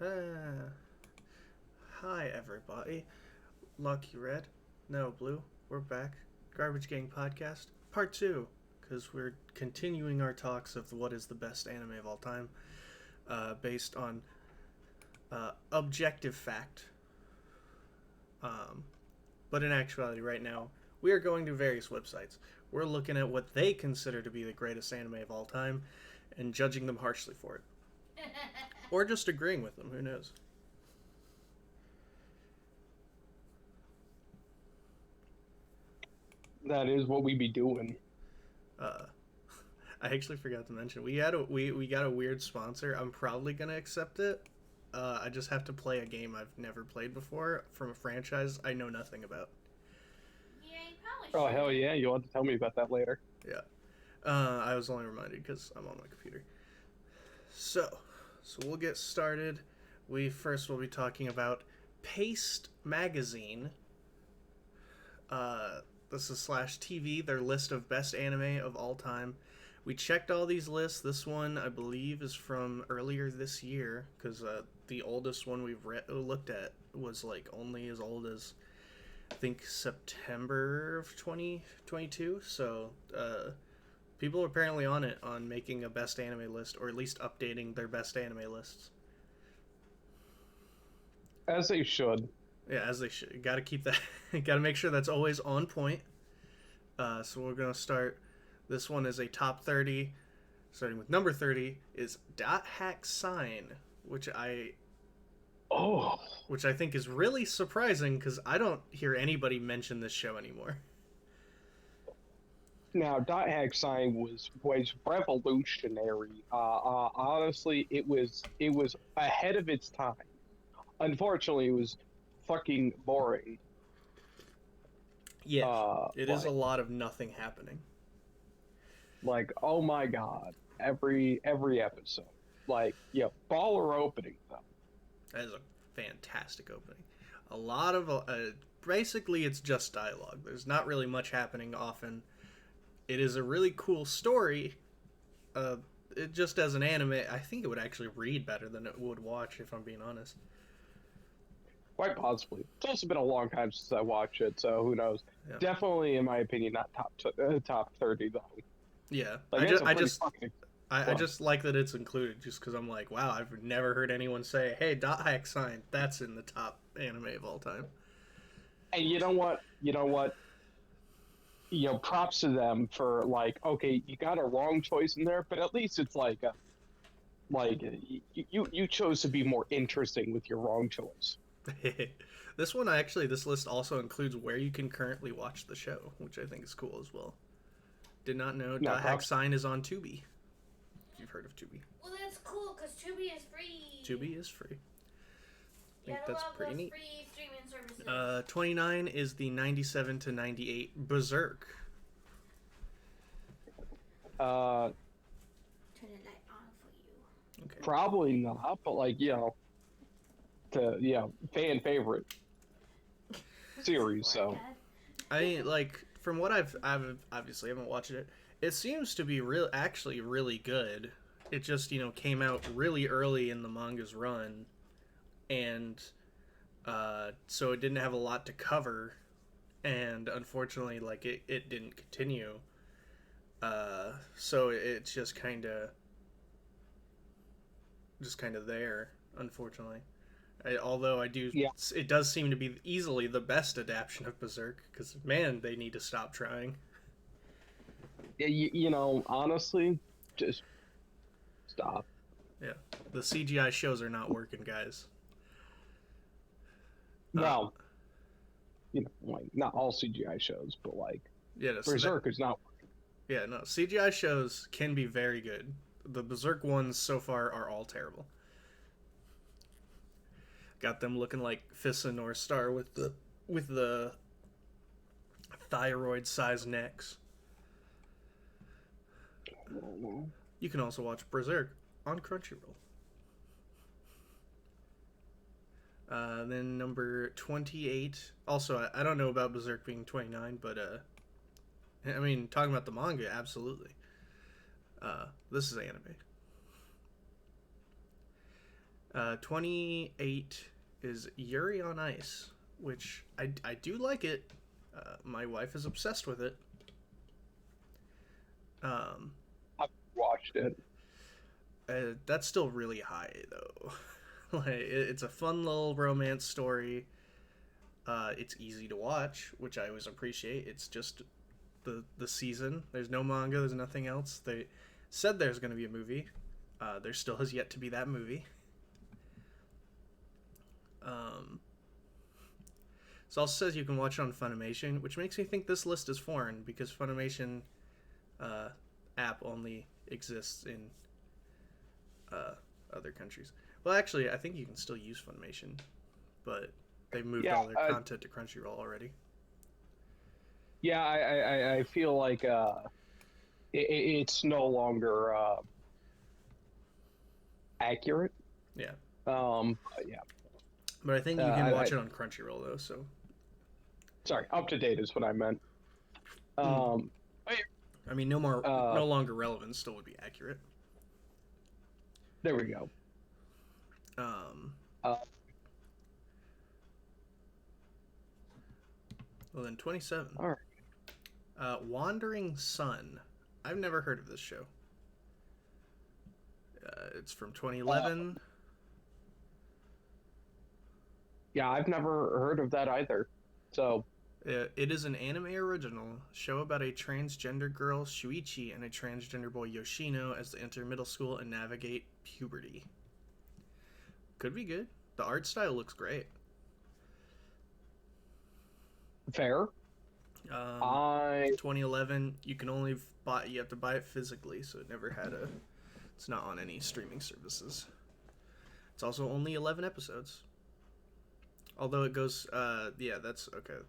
Uh, Hi, everybody. Lucky Red, no Blue. We're back. Garbage Gang Podcast, Part 2, because we're continuing our talks of what is the best anime of all time, based on objective fact. Um, but in actuality, right now, we are going to various websites. We're looking at what they consider to be the greatest anime of all time and judging them harshly for it. Or just agreeing with them, who knows? That is what we be doing. Uh, I actually forgot to mention we got a weird sponsor. I'm probably gonna accept it. I just have to play a game I've never played before from a franchise I know nothing about. Yeah, you probably Oh hell shouldn't. yeah! You'll have to tell me about that later. Yeah, I was only reminded because I'm on my computer. So, so we'll get started. We first will be talking about Paste Magazine. Uh, this is slash TV, their list of best anime of all time. We checked all these lists. This one, I believe, is from earlier this year because the oldest one we've looked at was like only as old as I think September of 2022. So people are apparently on it on making a best anime list or at least updating their best anime lists. As they should. Yeah, as they should. Got to keep that. Got to make sure that's always on point. So we're gonna start. This one is a top 30. Starting with number 30 is Dot Hack Sign, which I Oh, which I think is really surprising because I don't hear anybody mention this show anymore. now Dot Hack Sign was revolutionary. Honestly, it was ahead of its time. Unfortunately, it was fucking boring. Yeah, Uh, it is a like lot of nothing happening. oh my god, every episode, baller opening though. That is a fantastic opening. A lot of basically it's just dialogue. There's not really much happening often. It is a really cool story. Uh, it just as an anime, I think it would actually read better than it would watch if I'm being honest. Quite possibly. It's also been a long time since I watched it, so who knows? Yeah, Definitely, in my opinion, not top 30 though. yeah. Like it's a I pretty just fucking I well. just like that it's included, just because I'm like, wow, I've never heard anyone say, "Hey, Dot Hack Sign, that's in the top anime of all time." And you know what? Props to them for okay, you got a wrong choice in there, but at least it's you chose to be more interesting with your wrong choice. This one, this list also includes where you can currently watch the show, which I think is cool as well. Did not know Now, Dot Hack props. Sign is on Tubi. If you've heard of Tubi, Well, that's cool because Tubi is free. Tubi is free. I You think gotta that's love pretty those neat. free streaming services. 29 is the 97 to 98 Berserk. Uh, Turn the light on for you. Okay. Probably not, but fan favorite series. So I like from what I've obviously haven't watched it. It seems to be actually really good. It just came out really early in the manga's run, and so it didn't have a lot to cover, and unfortunately, like it didn't continue. So it's just kind of there, unfortunately. Although I do, yeah, it does seem to be easily the best adaptation of Berserk because man, they need to stop trying. honestly, just stop. Yeah, the CGI shows are not working, guys. Uh, Well, not all CGI shows, but yeah, so that Berserk is not. yeah, no, CGI shows can be very good. The Berserk ones so far are all terrible. Got them looking like Fissa North Star with the thyroid sized necks. You can also watch Berserk on Crunchyroll. Then number 28. Also, I don't know about Berserk being 29, but I mean, talking about the manga, absolutely. This is anime. 28 is Yuri on Ice, which I do like it. My wife is obsessed with it. I've watched it. That's still really high though. Like it's a fun little romance story. It's easy to watch, which I always appreciate. It's just the season. There's no manga. There's nothing else. They said there's going to be a movie. There still has yet to be that movie. It also says you can watch it on Funimation, which makes me think this list is foreign because Funimation app only exists in other countries. Well, actually, I think you can still use Funimation, but they moved all their content to Crunchyroll already. Yeah, I feel like it's no longer accurate. Yeah. Yeah. But I think you can watch it on Crunchyroll though. So. Sorry, up to date is what I meant. I mean, no longer relevant still would be accurate. There we go. Well, then 27. All right. Wandering Sun. I've never heard of this show. It's from 2011. Yeah, I've never heard of that either. So. It is an anime original show about a transgender girl, Shuichi, and a transgender boy, Yoshino, as they enter middle school and navigate puberty. Could be good. The art style looks great. Fair. 2011. You can only buy. You have to buy it physically, so it never had a. It's not on any streaming services. It's also only 11 episodes. Although it goes. Yeah, that's okay.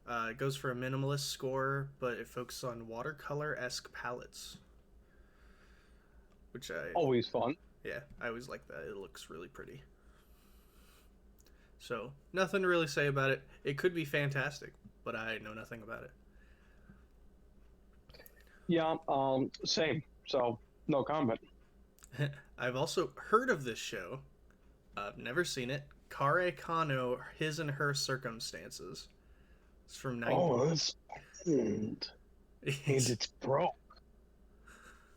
It goes for a minimalist score, but it focuses on watercolor-esque palettes. Which I... Always fun. Yeah, I always like that. It looks really pretty. So, nothing to really say about it. It could be fantastic, but I know nothing about it. Yeah, same. So, no comment. I've also heard of this show. I've never seen it. Kare Kano, His and Her Circumstances. It's from 90. Oh, that's and it's broke.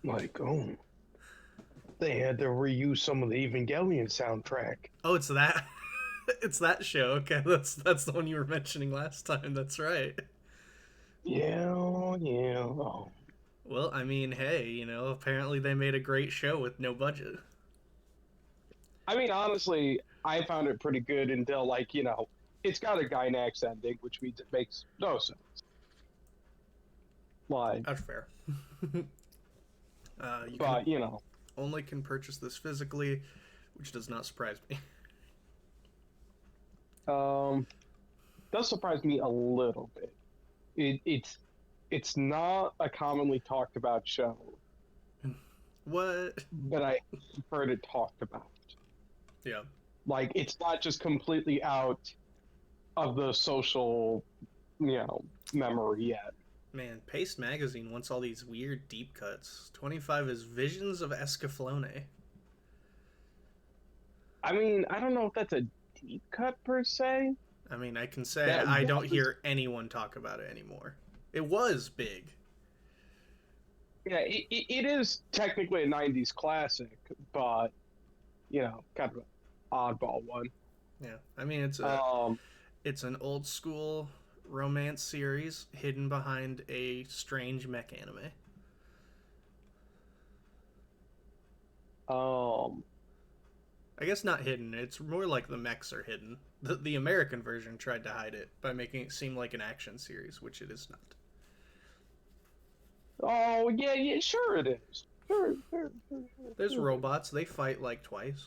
Like, oh, they had to reuse some of the Evangelion soundtrack. Oh, it's that. It's that show. Okay, that's the one you were mentioning last time. That's right. Yeah. Oh. Well, I mean, hey, apparently they made a great show with no budget. I mean, honestly, I found it pretty good until, it's got a Gynax ending, which means it makes no sense. Like, that's fair. Only can purchase this physically, which does not surprise me. Does surprise me a little bit. It's not a commonly talked about show. What? But I heard it talked about. Yeah. Like, it's not just completely out of the social, memory yet. Man, Paste Magazine wants all these weird deep cuts. 25 is Visions of Escaflowne. I mean, I don't know if that's a deep cut per se. I mean, I can say I don't hear anyone talk about it anymore. It was big. Yeah, it is technically a 90s classic, but, kind of an oddball one. Yeah, I mean, it's an old school romance series hidden behind a strange mech anime. I guess not hidden. It's more like the mechs are hidden. The American version tried to hide it by making it seem like an action series, which it is not. Oh, yeah, sure it is. Sure. There's robots. They fight like twice.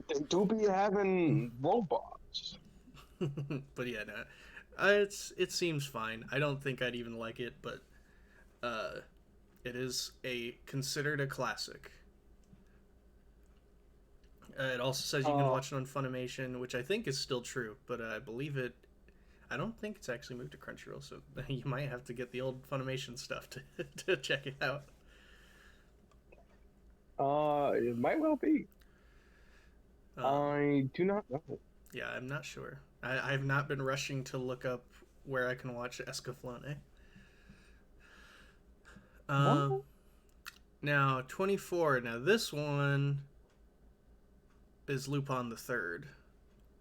They do be having robots. But yeah, no, it seems fine. I don't think I'd even like it, but it is considered a classic. It also says you can watch it on Funimation, which I think is still true, but I believe it. I don't think it's actually moved to Crunchyroll, so you might have to get the old Funimation stuff to check it out. It might well be. I do not know. Yeah, I'm not sure. I've not been rushing to look up where I can watch Escaflowne. What? Now 24. Now this one is Lupin the Third,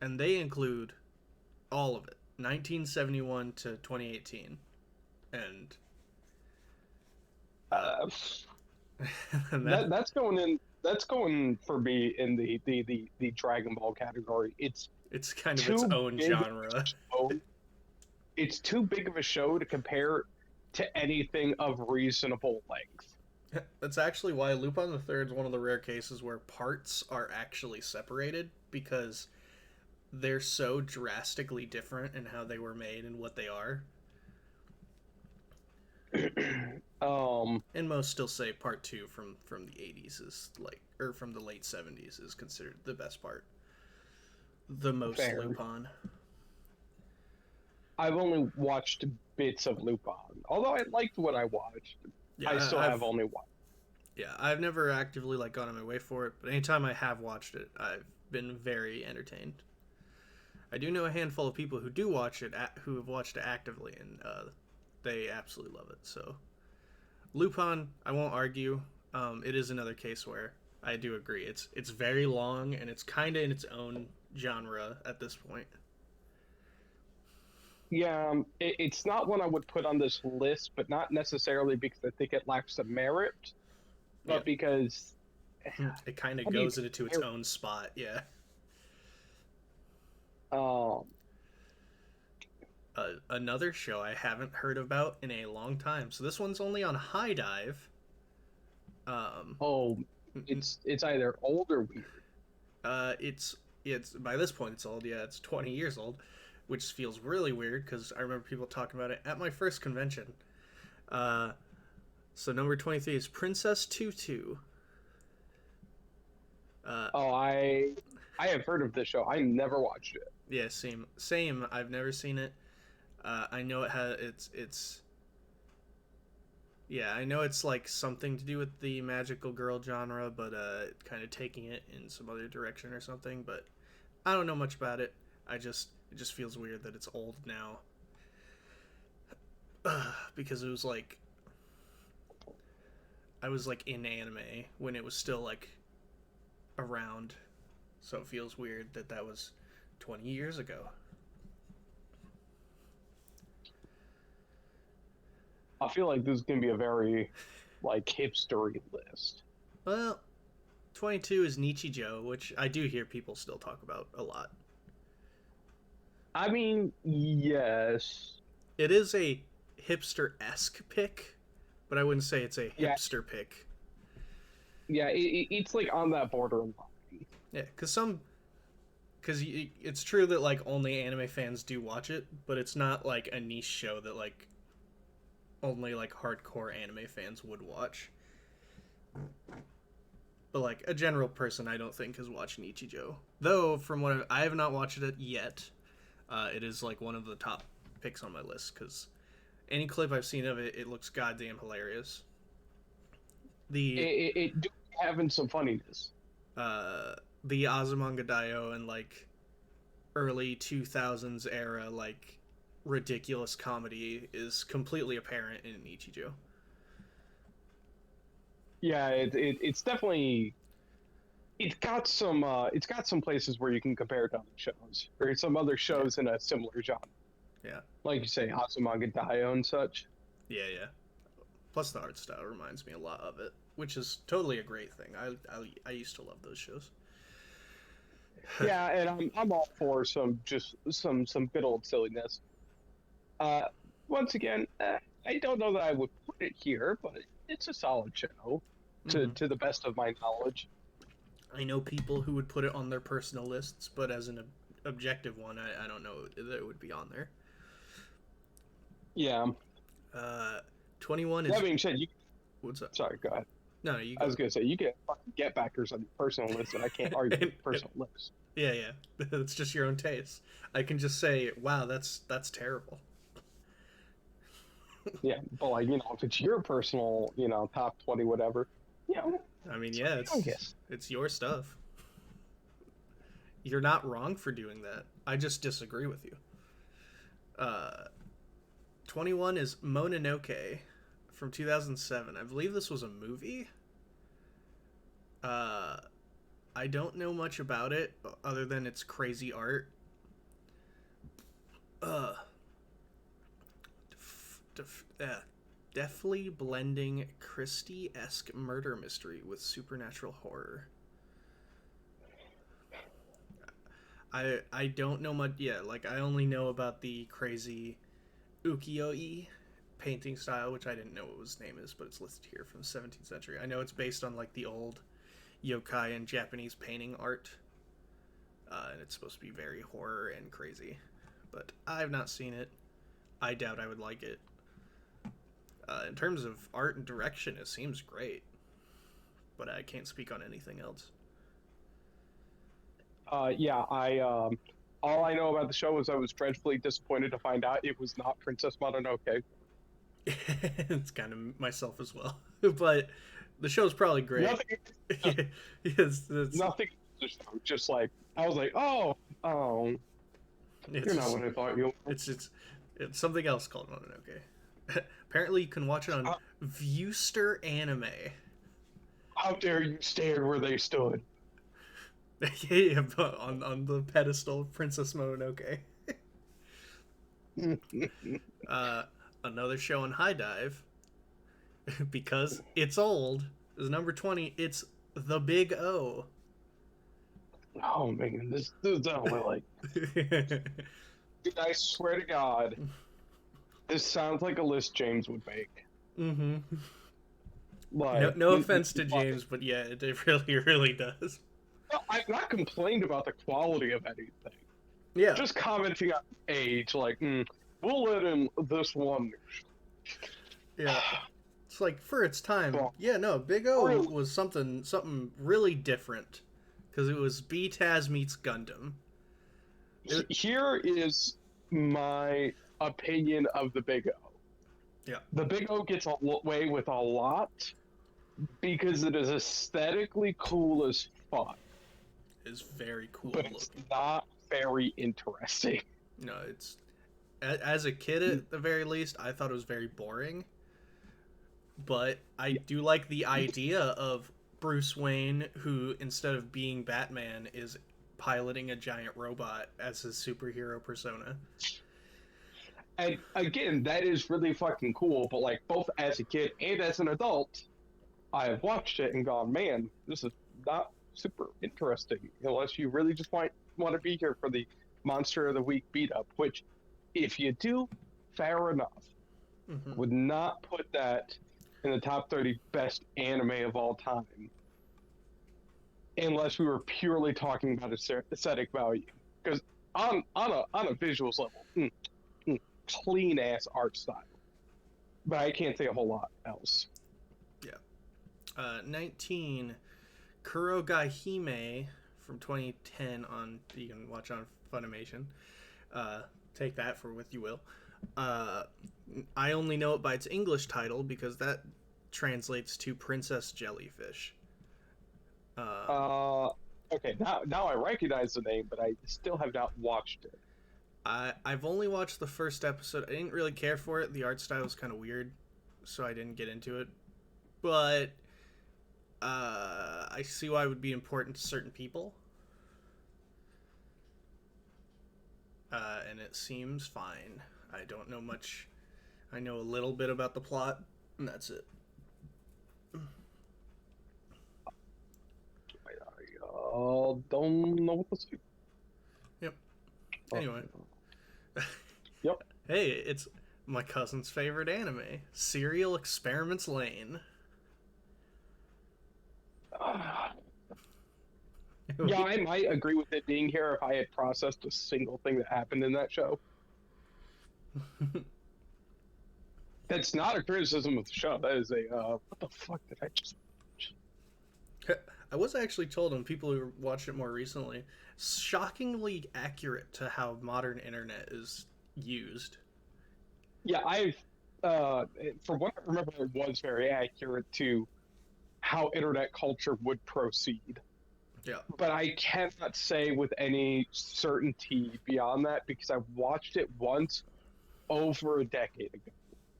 and they include all of it, 1971 to 2018, and and That's going in. That's going for me in the Dragon Ball category. it's kind of too its own big of a genre. show. It's too big of a show to compare to anything of reasonable length. That's actually why Lupin the Third is one of the rare cases where parts are actually separated, because they're so drastically different in how they were made and what they are. And most still say part 2 from the 80s is like, or from the late 70s is considered the best part. The most Fair. Lupin. I've only watched bits of Lupin, although I liked what I watched. Yeah, I still have only watched. Yeah, I've never actively like gone on my way for it, but anytime I have watched it, I've been very entertained. I do know a handful of people who do watch it, who have watched it actively, and they absolutely love it. So, Lupin, I won't argue. It is another case where I do agree. It's very long, and it's kind of in its own genre at this point. Yeah, it's not one I would put on this list, but not necessarily because I think it lacks the merit, but Yeah. because It kind of How do you goes into its own spot, yeah. Another show I haven't heard about in a long time. So this one's only on High Dive. it's either old or weird. It's by this point it's old. Yeah, it's 20 years old, which feels really weird because I remember people talking about it at my first convention. So number 23 is Princess Tutu. I have heard of this show. I never watched it. Yeah, same. I've never seen it. I know it has it's. Yeah, I know it's like something to do with the magical girl genre, but kind of taking it in some other direction or something. But I don't know much about it. It just feels weird that it's old now. Because it was like I was like in anime when it was still like around, so it feels weird that was 20 years ago. I feel like this is gonna be a very like hipstery list. Well, 22 is Nichijou, which I do hear people still talk about a lot. I mean, yes. It is a hipster-esque pick, but I wouldn't say it's a hipster pick. Yeah, it's like on that borderline. Yeah, because it's true that like only anime fans do watch it, but it's not like a niche show that like only like hardcore anime fans would watch. But like a general person, I don't think has watched Nichijou. Though from what I have not watched it yet, it is like one of the top picks on my list because any clip I've seen of it, it looks goddamn hilarious. It do having some funniness. The Azumanga Daioh and like early 2000s era like ridiculous comedy is completely apparent in Nichijou. Yeah, it's definitely it's got some places where you can compare it to other shows or some other shows in a similar genre. Yeah, like you say, Azumanga Daioh and such. Yeah. Plus the art style reminds me a lot of it, which is totally a great thing. I used to love those shows. Yeah, and I'm all for some good old silliness. Once again, I don't know that I would put it here, but it's a solid show to the best of my knowledge. I know people who would put it on their personal lists, but as an objective one, I don't know that it would be on there. Yeah. 21 is. That being said, What's up? Sorry, go ahead. No, you. I was gonna say you get fucking get backers on your personal list, and I can't argue with personal list. Yeah. It's just your own taste. I can just say, wow, that's terrible. Yeah, but like if it's your personal, top 20, whatever, I mean, yeah, it's your stuff. you're not wrong for doing that. I just disagree with you. 21 is Mononoke from 2007. I believe this was a movie. I don't know much about it other than it's crazy art. Deftly blending Christie-esque murder mystery with supernatural horror. I don't know much. Yeah, like I only know about the crazy ukiyo-e painting style, which I didn't know what his name is, but it's listed here from the 17th century. I know it's based on like the old yokai and Japanese painting art, and it's supposed to be very horror and crazy, but I've not seen it. I doubt I would like it. In terms of art and direction, it seems great, but I can't speak on anything else. All I know about the show is I was dreadfully disappointed to find out it was not Princess Mononoke. It's kind of myself as well, but the show's probably great. Nothing. Yes, Nothing. Just like I was like, oh, you're not what I thought you were. It's something else called Mononoke. Apparently, you can watch it on Viewster Anime. How dare you stand where they stood? Yeah, on the pedestal of Princess Mononoke. Another show on High Dive, because it's old, is number 20. It's The Big O. Oh man, this is definitely like. I swear to God, this sounds like a list James would make. Mm-hmm. Like, no offense to James, but yeah, it really does. I've not complained about the quality of anything. Yeah. Just commenting on age, like, we'll let him this one. Yeah. It's like, for its time, Well, yeah, no, Big O was something really different. Because it was BTAS meets Gundam. Here is my opinion of the Big O. Yeah. The Big O gets away with a lot because it is aesthetically cool as fuck. It's very cool But looking. it's not very interesting. No, it's... As a kid, at the very least, I thought it was very boring. But I do like the idea of Bruce Wayne, who, instead of being Batman, is piloting a giant robot as his superhero persona. And again, that is really fucking cool, but like both as a kid and as an adult, I have watched it and gone, man, this is not super interesting unless you really just want to be here for the Monster of the Week beat up, which if you do, fair enough. Mm-hmm. Would not put that in the top 30 best anime of all time unless we were purely talking about aesthetic value. Because on a visuals level, clean ass art style, but I can't say a whole lot else. Yeah. 19, Kurogai Hime from 2010 on, you can watch on Funimation. Take that for what you will. I only know it by its English title because that translates to Princess Jellyfish. Okay, now I recognize the name, but I still have not watched it. I've only watched the first episode. I didn't really care for it. The art style was kind of weird, so I didn't get into it. But I see why it would be important to certain people. And it seems fine. I don't know much. I know a little bit about the plot, and that's it. I don't know what to say. Yep. Anyway. Yep. Hey, it's my cousin's favorite anime, Serial Experiments Lane. Yeah, I might agree with it being here if I had processed a single thing that happened in that show. That's not a criticism of the show. That is a, what the fuck did I just... I was actually told, and people who watched it more recently, shockingly accurate to how modern internet is used. Yeah, from what I remember, it was very accurate to how internet culture would proceed. Yeah. But I cannot say with any certainty beyond that because I watched it once over a decade ago,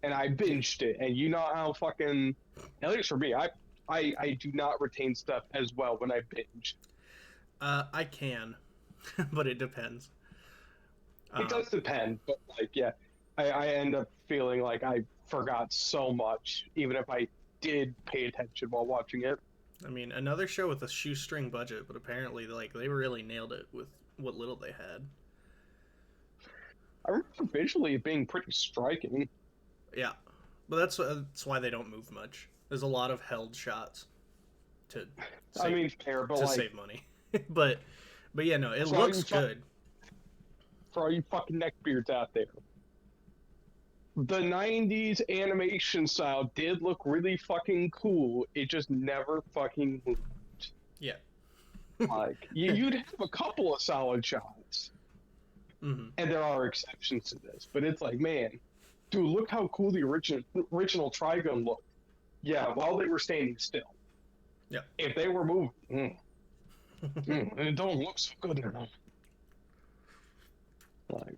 and I binged it. And you know how fucking, at least for me, I do not retain stuff as well when I binge. I can, but it depends. It does depend, but like, yeah, I end up feeling like I forgot so much, even if I did pay attention while watching it. I mean, another show with a shoestring budget, but apparently, like, they really nailed it with what little they had. I remember visually it being pretty striking. Yeah, but that's why they don't move much. There's a lot of held shots to save, Fair, but to like, save money. but yeah, no, it So looks you fu- good. for all you fucking neckbeards out there, the 90s animation style did look really fucking cool. It just never fucking moved. Yeah. Like, you'd have a couple of solid shots, Hmm. and there are exceptions to this, but it's like, man, dude, look how cool the original Trigun looked. Yeah, while they were standing still. Yeah. If they were moving, and it don't look so good now. Like,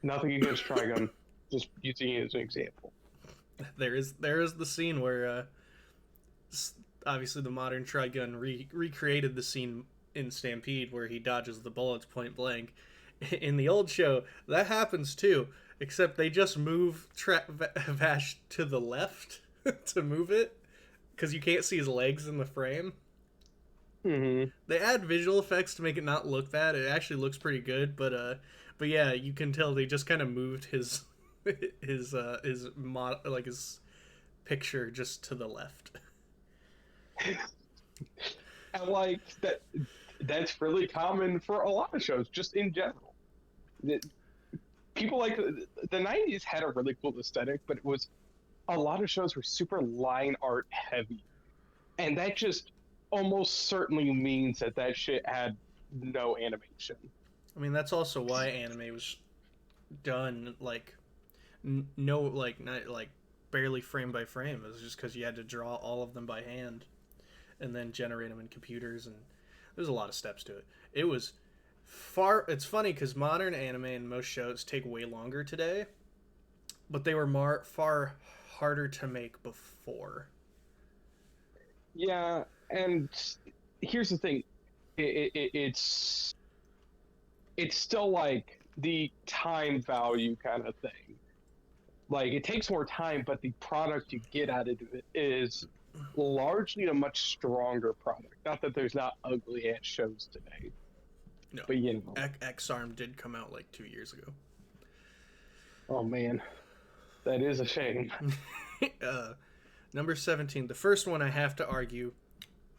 nothing against Trigun, just using it as an example. There is the scene where obviously the modern Trigun recreated the scene in Stampede where he dodges the bullets point blank. In the old show, that happens too, except they just move Vash to the left to move it because you can't see his legs in the frame. Mm-hmm. They add visual effects to make it not look bad. It actually looks pretty good, but yeah, you can tell they just kind of moved his his picture just to the left. And like that's really common for a lot of shows, just in general. People like the 90s had a really cool aesthetic, but it was a lot of shows were super line art heavy, and that just almost certainly means that shit had no animation. I mean, that's also why anime was done like no like not like barely frame by frame. It was just because you had to draw all of them by hand and then generate them in computers, and there's a lot of steps to it. It was it's funny because modern anime and most shows take way longer today, but they were far harder to make before. Yeah, and here's the thing, it's still like the time value kind of thing. Like, it takes more time, but the product you get out of it is largely a much stronger product. Not that there's not ugly ass shows today. No, but you know. X-Arm did come out like 2 years ago. Oh man, that is a shame. Number 17, the first one I have to argue,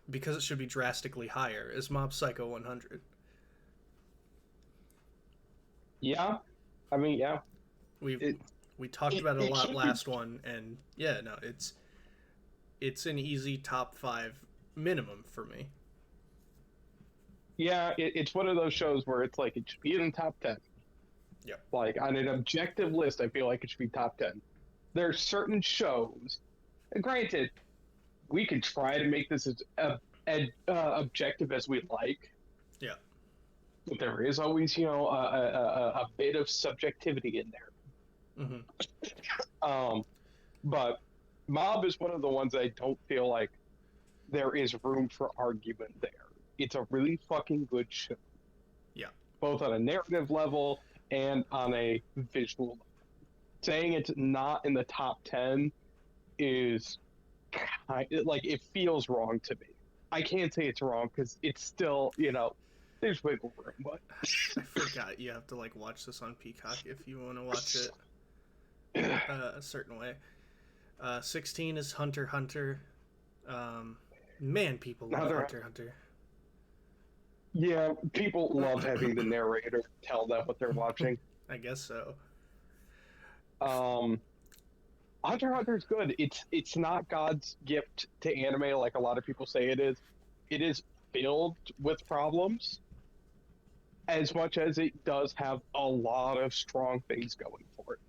because it should be drastically higher, is Mob Psycho 100. Yeah, I mean, yeah. We talked about it a lot last one, and yeah, no, it's an easy top 5 minimum for me. Yeah, it's one of those shows where it's like it should be in the top 10. Yeah. Like, on an objective list, I feel like it should be top 10. There are certain shows, and granted, we could try to make this as objective as we like. Yeah. But there is always, a bit of subjectivity in there. Mm-hmm. But Mob is one of the ones I don't feel like there is room for argument there. It's a really fucking good show. Yeah. Both on a narrative level and on a visual level. Saying it's not in the top 10 is like, it feels wrong to me. I can't say it's wrong because it's still, there's wiggle room, but I forgot you have to like watch this on Peacock if you want to watch it a certain way. 16 is Hunter x Hunter. Man, people love Hunter x Hunter. Yeah, people love having the narrator tell them what they're watching. I guess so. Hunter x Hunter is good. It's not God's gift to anime like a lot of people say it is. It is filled with problems, as much as it does have a lot of strong things going for it.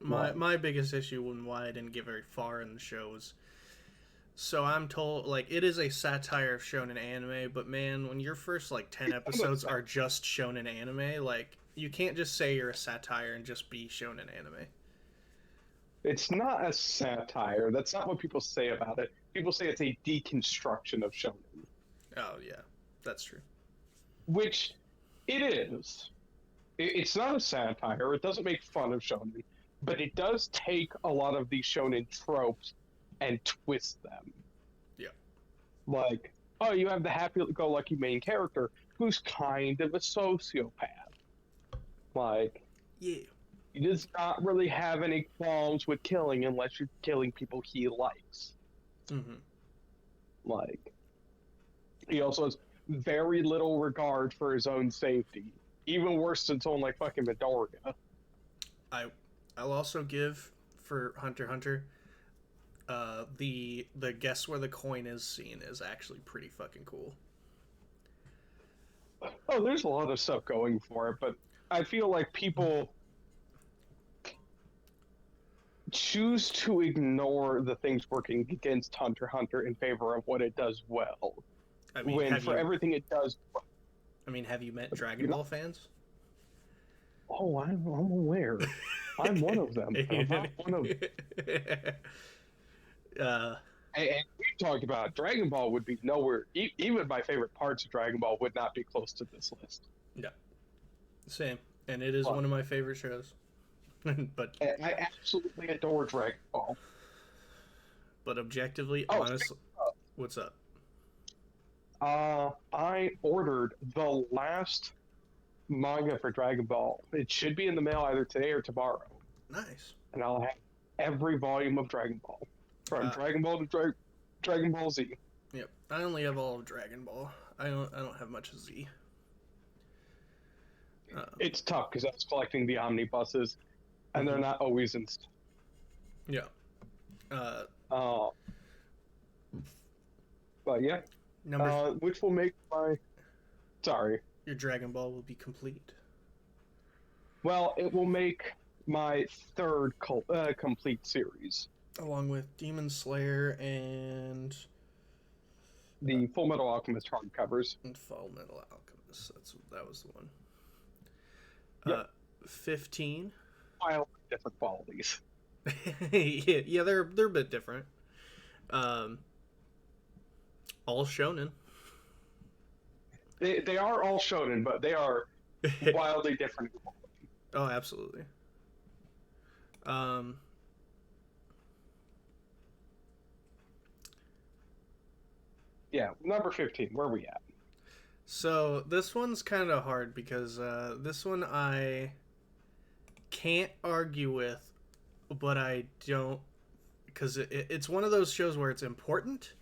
My biggest issue and why I didn't get very far in the show was So I'm told, like, it is a satire of shonen anime, but man, when your first, like, 10 episodes are just shonen anime, like, you can't just say you're a satire and just be shonen anime. It's not a satire. That's not what people say about it. People say it's a deconstruction of shonen, Oh, yeah, that's true. which it is. It's not a satire. It doesn't make fun of shonen, but it does take a lot of these shonen tropes and twist them. Yeah. Like, oh, you have the happy-go-lucky main character who's kind of a sociopath. Like, Yeah. he does not really have any qualms with killing unless you're killing people he likes. Mm-hmm. Like, he also has very little regard for his own safety. Even worse than someone like fucking Midoriya. I'll also give for Hunter x Hunter, the guess where the coin is scene is actually pretty fucking cool. Oh, there's a lot of stuff going for it, but I feel like people choose to ignore the things working against Hunter x Hunter in favor of what it does well. I mean, When for everything it does well. I mean, have you met Dragon Ball fans? Oh, I'm aware. I'm one of them. I'm not one of And we talked about Dragon Ball would be nowhere. Even my favorite parts of Dragon Ball would not be close to this list. Same, and it is one of my favorite shows. but I absolutely adore Dragon Ball. But objectively, Oh, honestly, what's up? I ordered the last manga for Dragon Ball. It should be in the mail either today or tomorrow, Nice. and I'll have every volume of Dragon Ball, from Dragon Ball to Dragon Ball Z. Yep. I only have all of Dragon Ball. I don't have much of Z. It's tough because I was collecting the omnibuses, and they're not always in. Yeah. But yeah, which will make my. Sorry. Your Dragon Ball will be complete. Well, it will make my third complete series. Along with Demon Slayer and The Full Metal Alchemist hardcovers. Full Metal Alchemist. That was the one. Yep. 15. Wildly different qualities. yeah, they're a bit different. All shonen. They are all shonen, but they are wildly different. Oh, absolutely. Yeah, number 15. Where are we at? So this one's kind of hard because this one I can't argue with, but I don't, because it's one of those shows where it's important,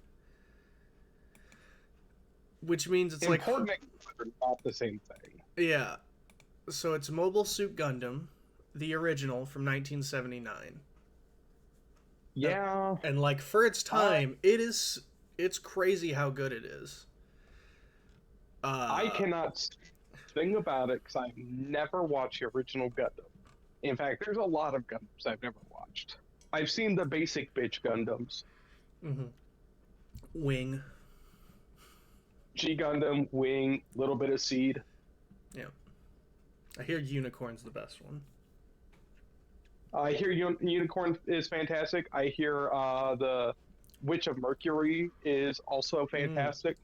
which means it's important are not the same thing. Yeah. So it's Mobile Suit Gundam, the original from 1979. Yeah. And like for its time, it's crazy how good it is. I cannot sing about it because I've never watched the original Gundam. In fact, there's a lot of Gundams I've never watched. I've seen the basic bitch Gundams. Mm-hmm. Wing. G Gundam, Wing, little bit of Seed. Yeah. I hear Unicorn's the best one. I hear Unicorn is fantastic. I hear the Witch of Mercury is also fantastic.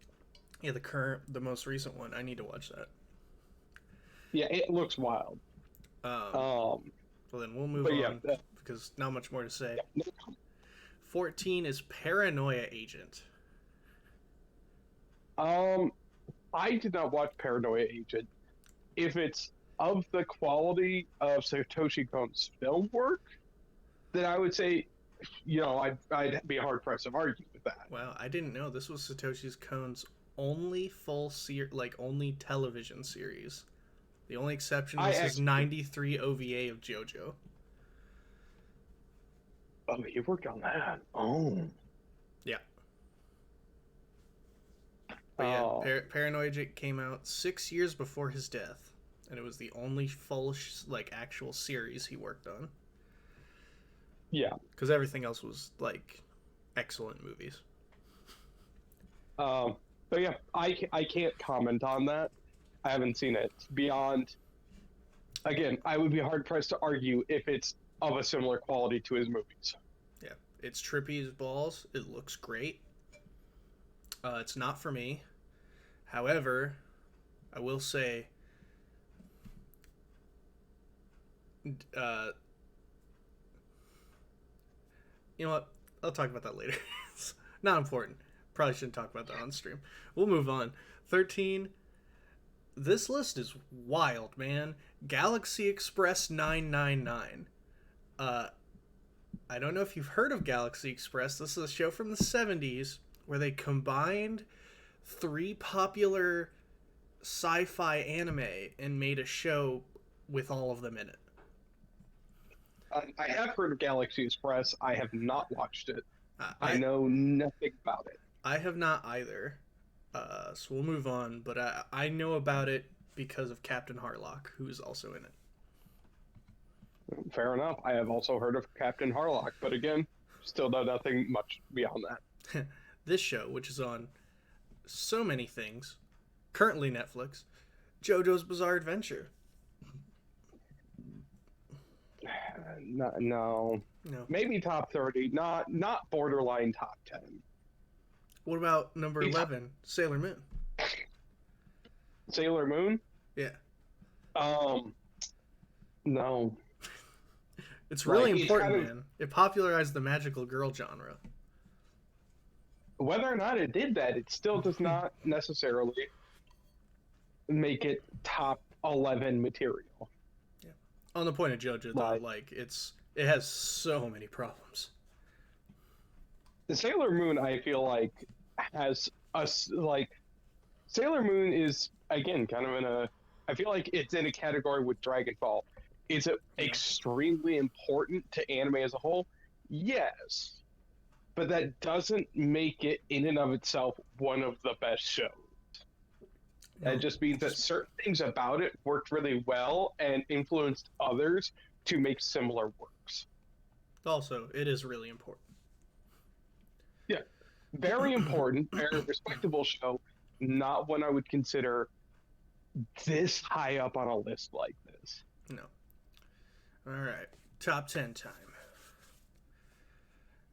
Yeah, the most recent one. I need to watch that. Yeah, it looks wild. Well, then we'll move on because not much more to say. Yeah. 14 is Paranoia Agent. I did not watch Paranoia Agent. If it's of the quality of Satoshi Kon's film work, then I would say, I'd be hard pressed to argue with that. Wow, I didn't know this was Satoshi Kon's only only television series. The only exception was his 93 OVA of JoJo. Oh, he worked on that. Oh. Yeah. But yeah, Paranoia Agent came out 6 years before his death, and it was the only full actual series he worked on. Yeah. Because everything else was excellent movies. But yeah, I can't comment on that. I haven't seen it. Beyond, again, I would be hard pressed to argue if it's of a similar quality to his movies. Yeah, it's trippy as balls. It looks great. It's not for me. However, I will say, uh, you know what? I'll talk about that later. It's not important. Probably shouldn't talk about that on stream. We'll move on. 13. This list is wild, man. Galaxy Express 999. I don't know if you've heard of Galaxy Express. This is a show from the 70s where they combined 3 popular sci-fi anime and made a show with all of them in it. I have heard of Galaxy Express. I have not watched it. I I know nothing about it. I have not either. So we'll move on. But I know about it because of Captain Harlock, who is also in it. Fair enough. I have also heard of Captain Harlock, but again, still know nothing much beyond that. This show, which is on so many things, currently Netflix, JoJo's Bizarre Adventure. No, No. maybe top 30, not borderline top 10. What about number 11, Sailor Moon? Sailor Moon? Yeah. No. It's really Like, it's important, kind of- man. It popularized the magical girl genre. Whether or not it did that, it still does not necessarily make it top 11 material. On the point of JoJo, though, like it has so many problems. The Sailor Moon, I feel like, has us like Sailor Moon is again kind of in a. I feel like it's in a category with Dragon Ball. Is it extremely important to anime as a whole? Yes, but that doesn't make it in and of itself one of the best shows. That just means that certain things about it worked really well and influenced others to make similar works. Also, it is really important. Very important, very respectable show, not one I would consider this high up on a list like this. No. All right. Top 10 time.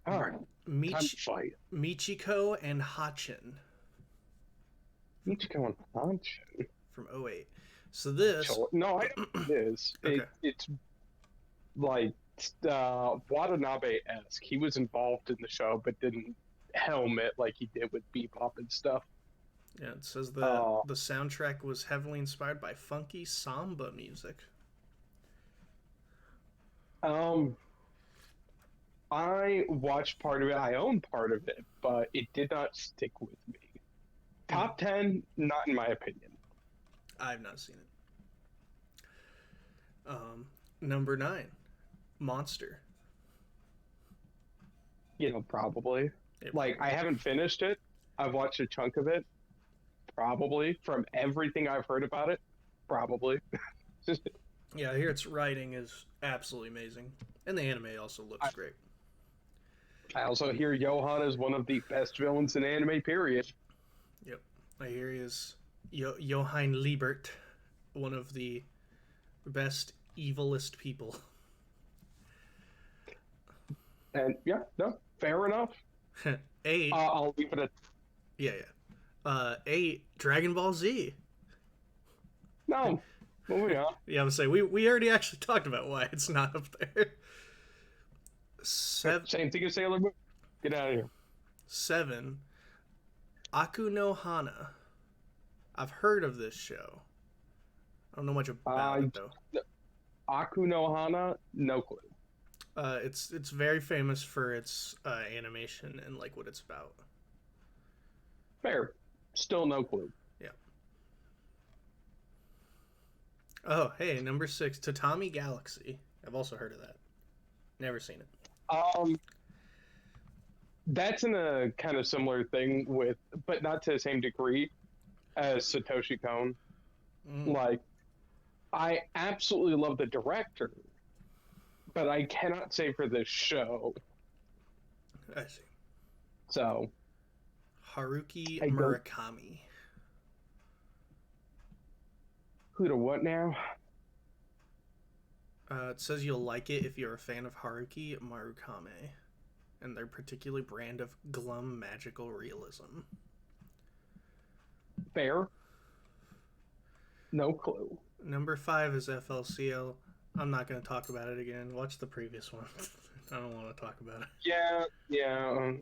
All right, time to fight. Michiko and Hachin Michiko and Hanshin. from '08. So this... No, I know what it is. Okay. It's like Watanabe-esque. He was involved in the show, but didn't helm it like he did with Bebop and stuff. Yeah, it says the soundtrack was heavily inspired by funky samba music. I watched part of it. I own part of it, but it did not stick with me. Top 10, not in my opinion. I've not seen it. Number 9, Monster. Probably. Like, I haven't finished it. I've watched a chunk of it. Probably. From everything I've heard about it, probably. Yeah, I hear its writing is absolutely amazing. And the anime also looks great. I also hear Johan is one of the best villains in anime, period. Yep. I hear he is Johann Liebert, one of the best, evilest people. And, yeah, no, fair enough. 8. I'll leave it at... Yeah. 8, Dragon Ball Z. No, moving on. Yeah, I would say, we already actually talked about why it's not up there. 7, Same thing as Sailor Moon. Get out of here. 7, Aku no Hana. I've heard of this show. I don't know much about it, though. Aku no Hana, no clue. It's very famous for its animation and like what it's about. Fair. Still no clue. Yeah. Oh, hey, number 6, Tatami Galaxy. I've also heard of that. Never seen it. That's in a kind of similar thing with, but not to the same degree as Satoshi Kon. Like, I absolutely love the director, but I cannot say for this show. I see. So, Haruki I don't- Murakami. Who to what now? It says you'll like it if you're a fan of Haruki Murakami and their particular brand of glum magical realism. Fair. No clue. Number 5 is FLCL. I'm not going to talk about it again. Watch the previous one. I don't want to talk about it. Yeah.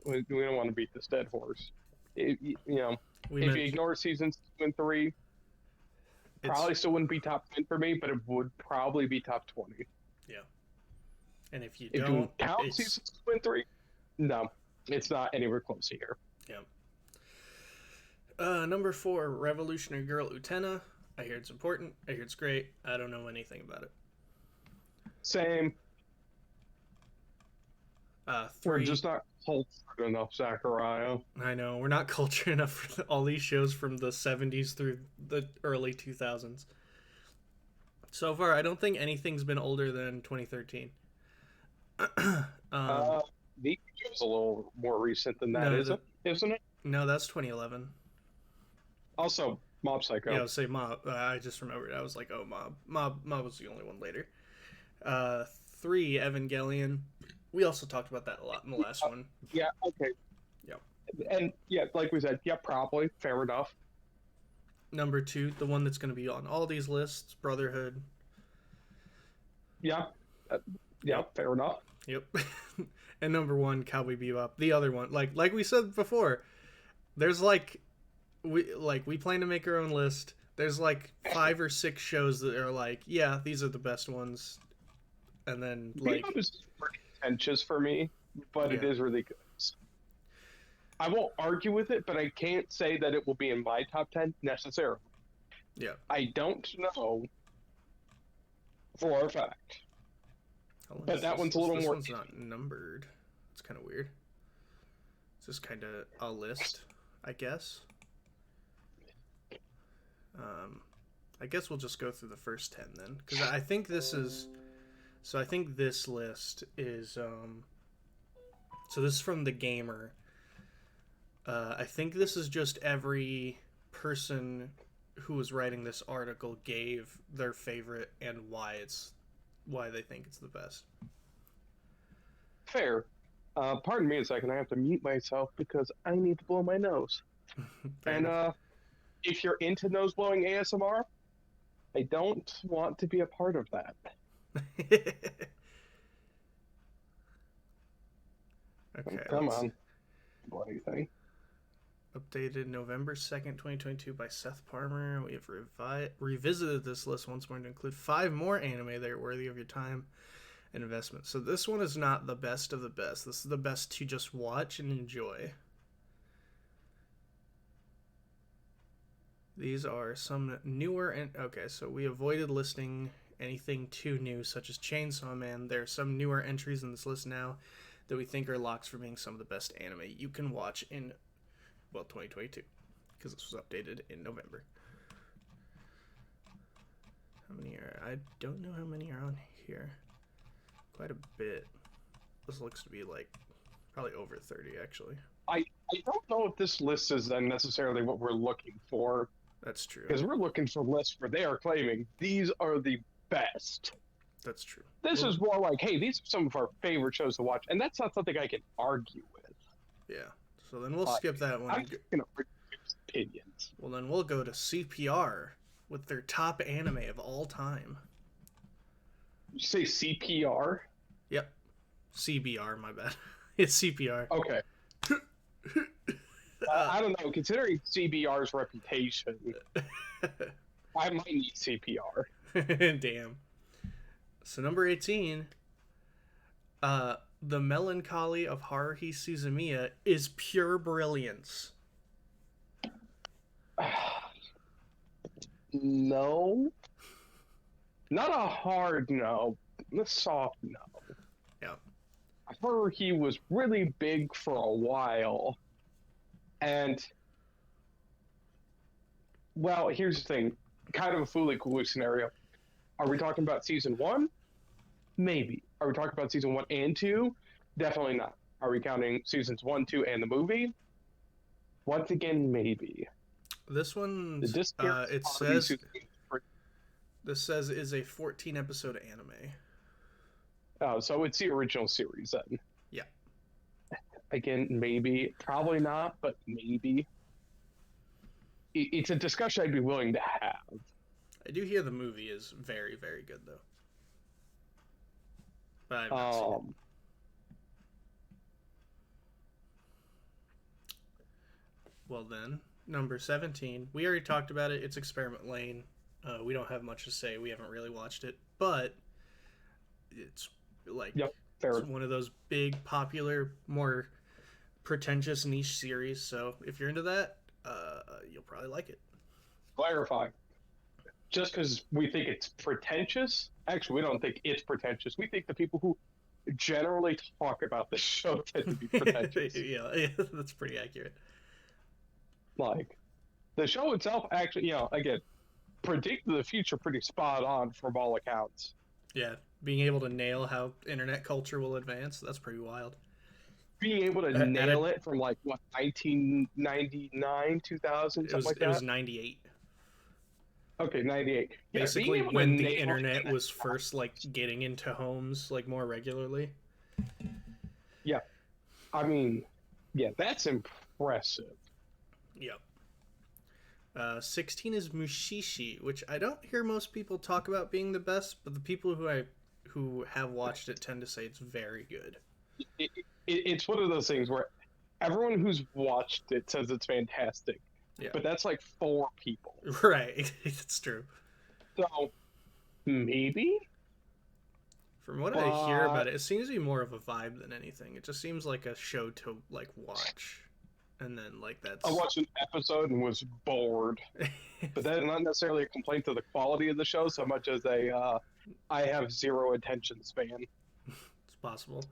We don't want to beat this dead horse. If you ignore seasons 2 and 3, probably still wouldn't be top 10 for me, but it would probably be top 20. Yeah. And if you If don't, you count seasons 2 and 3, no, it's not anywhere close here. Yeah. Number 4, Revolutionary Girl Utena. I hear it's important. I hear it's great. I don't know anything about it. Same. 3. We're just not cultured enough, Zachariah. I know we're not cultured enough for all these shows from the 70s through the early 2000s. So far, I don't think anything's been older than 2013. The show's a little more recent than that, No, isn't it? No, that's 2011. Also, Mob Psycho. Yeah, I would say Mob. I just remembered. I was like, oh, Mob was the only one later. 3, Evangelion. We also talked about that a lot in the last one. Yeah, okay. Yep. And yeah, like we said, yeah, probably. Fair enough. Number 2, the one that's going to be on all these lists, Brotherhood. Yeah. Yeah, fair enough. Yep. And number 1, Cowboy Bebop. The other one, like we said before, there's we plan to make our own list. There's 5 or 6 shows that are yeah, these are the best ones. And then Bebop is pretty contentious for me, but it is really good. I won't argue with it, but I can't say that it will be in my top 10 necessarily. Yeah. I don't know for a fact. But that one's a little more. This one's not numbered. It's kind of weird. It's just kind of a list, I guess. I guess we'll just go through the first 10 then, because I think this is. So I think this list is. So this is from The Gamer. I think this is just every person who was writing this article gave their favorite and why they think it's the best. Fair. Pardon me a second. I have to mute myself because I need to blow my nose. And if you're into nose blowing ASMR, I don't want to be a part of that. Okay. Come on. Bloody thing. Updated November 2nd, 2022 by Seth Palmer. We have revisited this list once more to include 5 more anime that are worthy of your time and investment. So this one is not the best of the best. This is the best to just watch and enjoy. These are some newer okay, so we avoided listing anything too new, such as Chainsaw Man. There are some newer entries in this list now that we think are locks for being some of the best anime you can watch in 2022, because this was updated in November. How many are? I don't know how many are on here. Quite a bit. This looks to be probably over 30 actually. I don't know if this list is necessarily what we're looking for. That's true. Because we're looking for lists where they are claiming these are the best. That's true. This is more like, hey, these are some of our favorite shows to watch, and that's not something I can argue with. Yeah. So then we'll skip that one. I'm just gonna opinions. Well, then we'll go to CPR with their top anime of all time. Did you say CPR? Yep. CBR, my bad. It's CPR. Okay. I don't know. Considering CBR's reputation, I might need CPR. Damn. So number 18, The Melancholy of Haruhi Suzumiya is pure brilliance. No. Not a hard no. A soft no. Yeah. Haruhi was really big for a while. And, well, here's the thing. Kind of a fooly-cooly scenario. Are we talking about season 1? Maybe. Are we talking about season 1 and 2? Definitely not. Are we counting seasons 1, 2, and the movie? once again, maybe. This one, The disappearance it party says this says is a 14 episode anime. Oh, so it's the original series then. Yeah. Again, maybe, probably not, but maybe. It's a discussion I'd be willing to have. I do hear the movie is very, very good though. But I've not seen it. Well then, number 17. We already talked about it. It's Experiment Lane. We don't have much to say. We haven't really watched it, but it's like Fair. it's one of those big, popular, more pretentious niche series. So if you're into that, you'll probably like it. Clarify. Just because we think it's pretentious, actually, we don't think it's pretentious. We think the people who generally talk about this show tend to be pretentious. yeah, that's pretty accurate. Like, the show itself actually, again, predicted the future pretty spot on from all accounts. Yeah, being able to nail how internet culture will advance, that's pretty wild. Being able to nail it from, like, what, 1999, 2000, something like that? It was 98. Okay, 98. Yeah, basically when the internet was first, like, getting into homes, like, more regularly. Yeah. I mean, yeah, that's impressive. Yep. 16 is Mushishi, which I don't hear most people talk about being the best, but the people who have watched it tend to say it's very good. It's one of those things where everyone who's watched it says it's fantastic. Yeah. But that's like 4 people. Right, it's true. So, maybe? From what I hear about it, it seems to be more of a vibe than anything. It just seems like a show to, like, watch. And then, like, that's... I watched an episode and was bored. But that's not necessarily a complaint to the quality of the show so much as I have zero attention span. It's possible.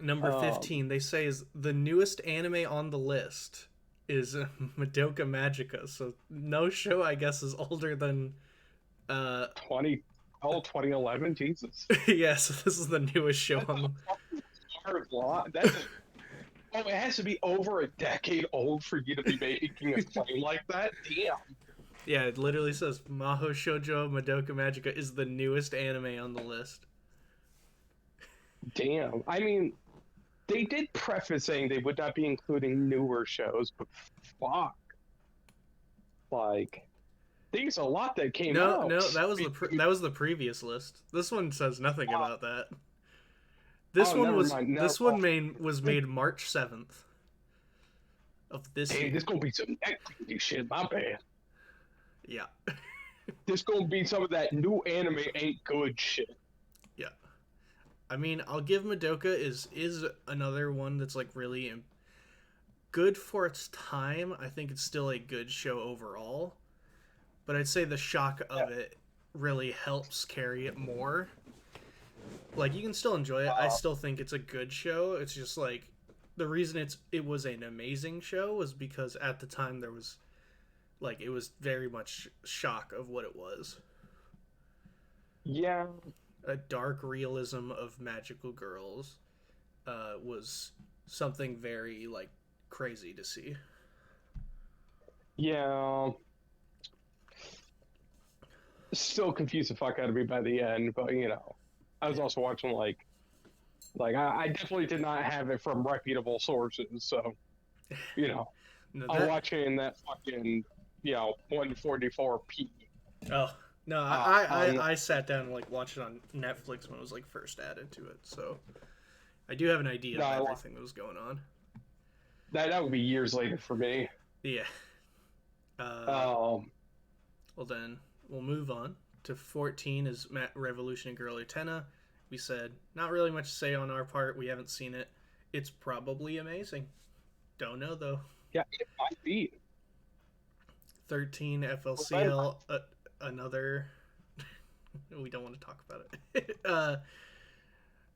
Number 15, they say, is the newest anime on the list is Madoka Magica. So no show, I guess, is older than... 2011? Jesus. Yeah, so this is the newest show on the... Oh, it has to be over a decade old for you to be making a claim like that? Damn. Yeah, it literally says Maho Shoujo Madoka Magica is the newest anime on the list. Damn. I mean, they did preface saying they would not be including newer shows, but fuck. Like, there's a lot that came out. No, that was the previous list. This one says nothing about that. This one was made March 7th of this year. This gonna be some Netflix shit, my bad. Yeah. This gonna be some of that new anime ain't good shit. Yeah. I mean, I'll give Madoka is another one that's, like, really good for its time. I think it's still a good show overall. But I'd say the shock of it really helps carry it more. Like, you can still enjoy it. I still think it's a good show. It's just, like, the reason it was an amazing show was because at the time there was, like, it was very much shock of what it was. Yeah. A dark realism of magical girls was something very, like, crazy to see. Yeah. Still confused the fuck out of me by the end, but, I was also watching, like I definitely did not have it from reputable sources, so, I'm watching that fucking, 144p. Oh, no, I sat down and, like, watched it on Netflix when it was, like, first added to it, so I do have an idea of everything that was going on. That would be years later for me. Yeah. Well, then, we'll move on. To 14 is Revolution Girl Utena. We said, not really much to say on our part. We haven't seen it. It's probably amazing. Don't know, though. Yeah, it might be. 13 FLCL, another... we don't want to talk about it.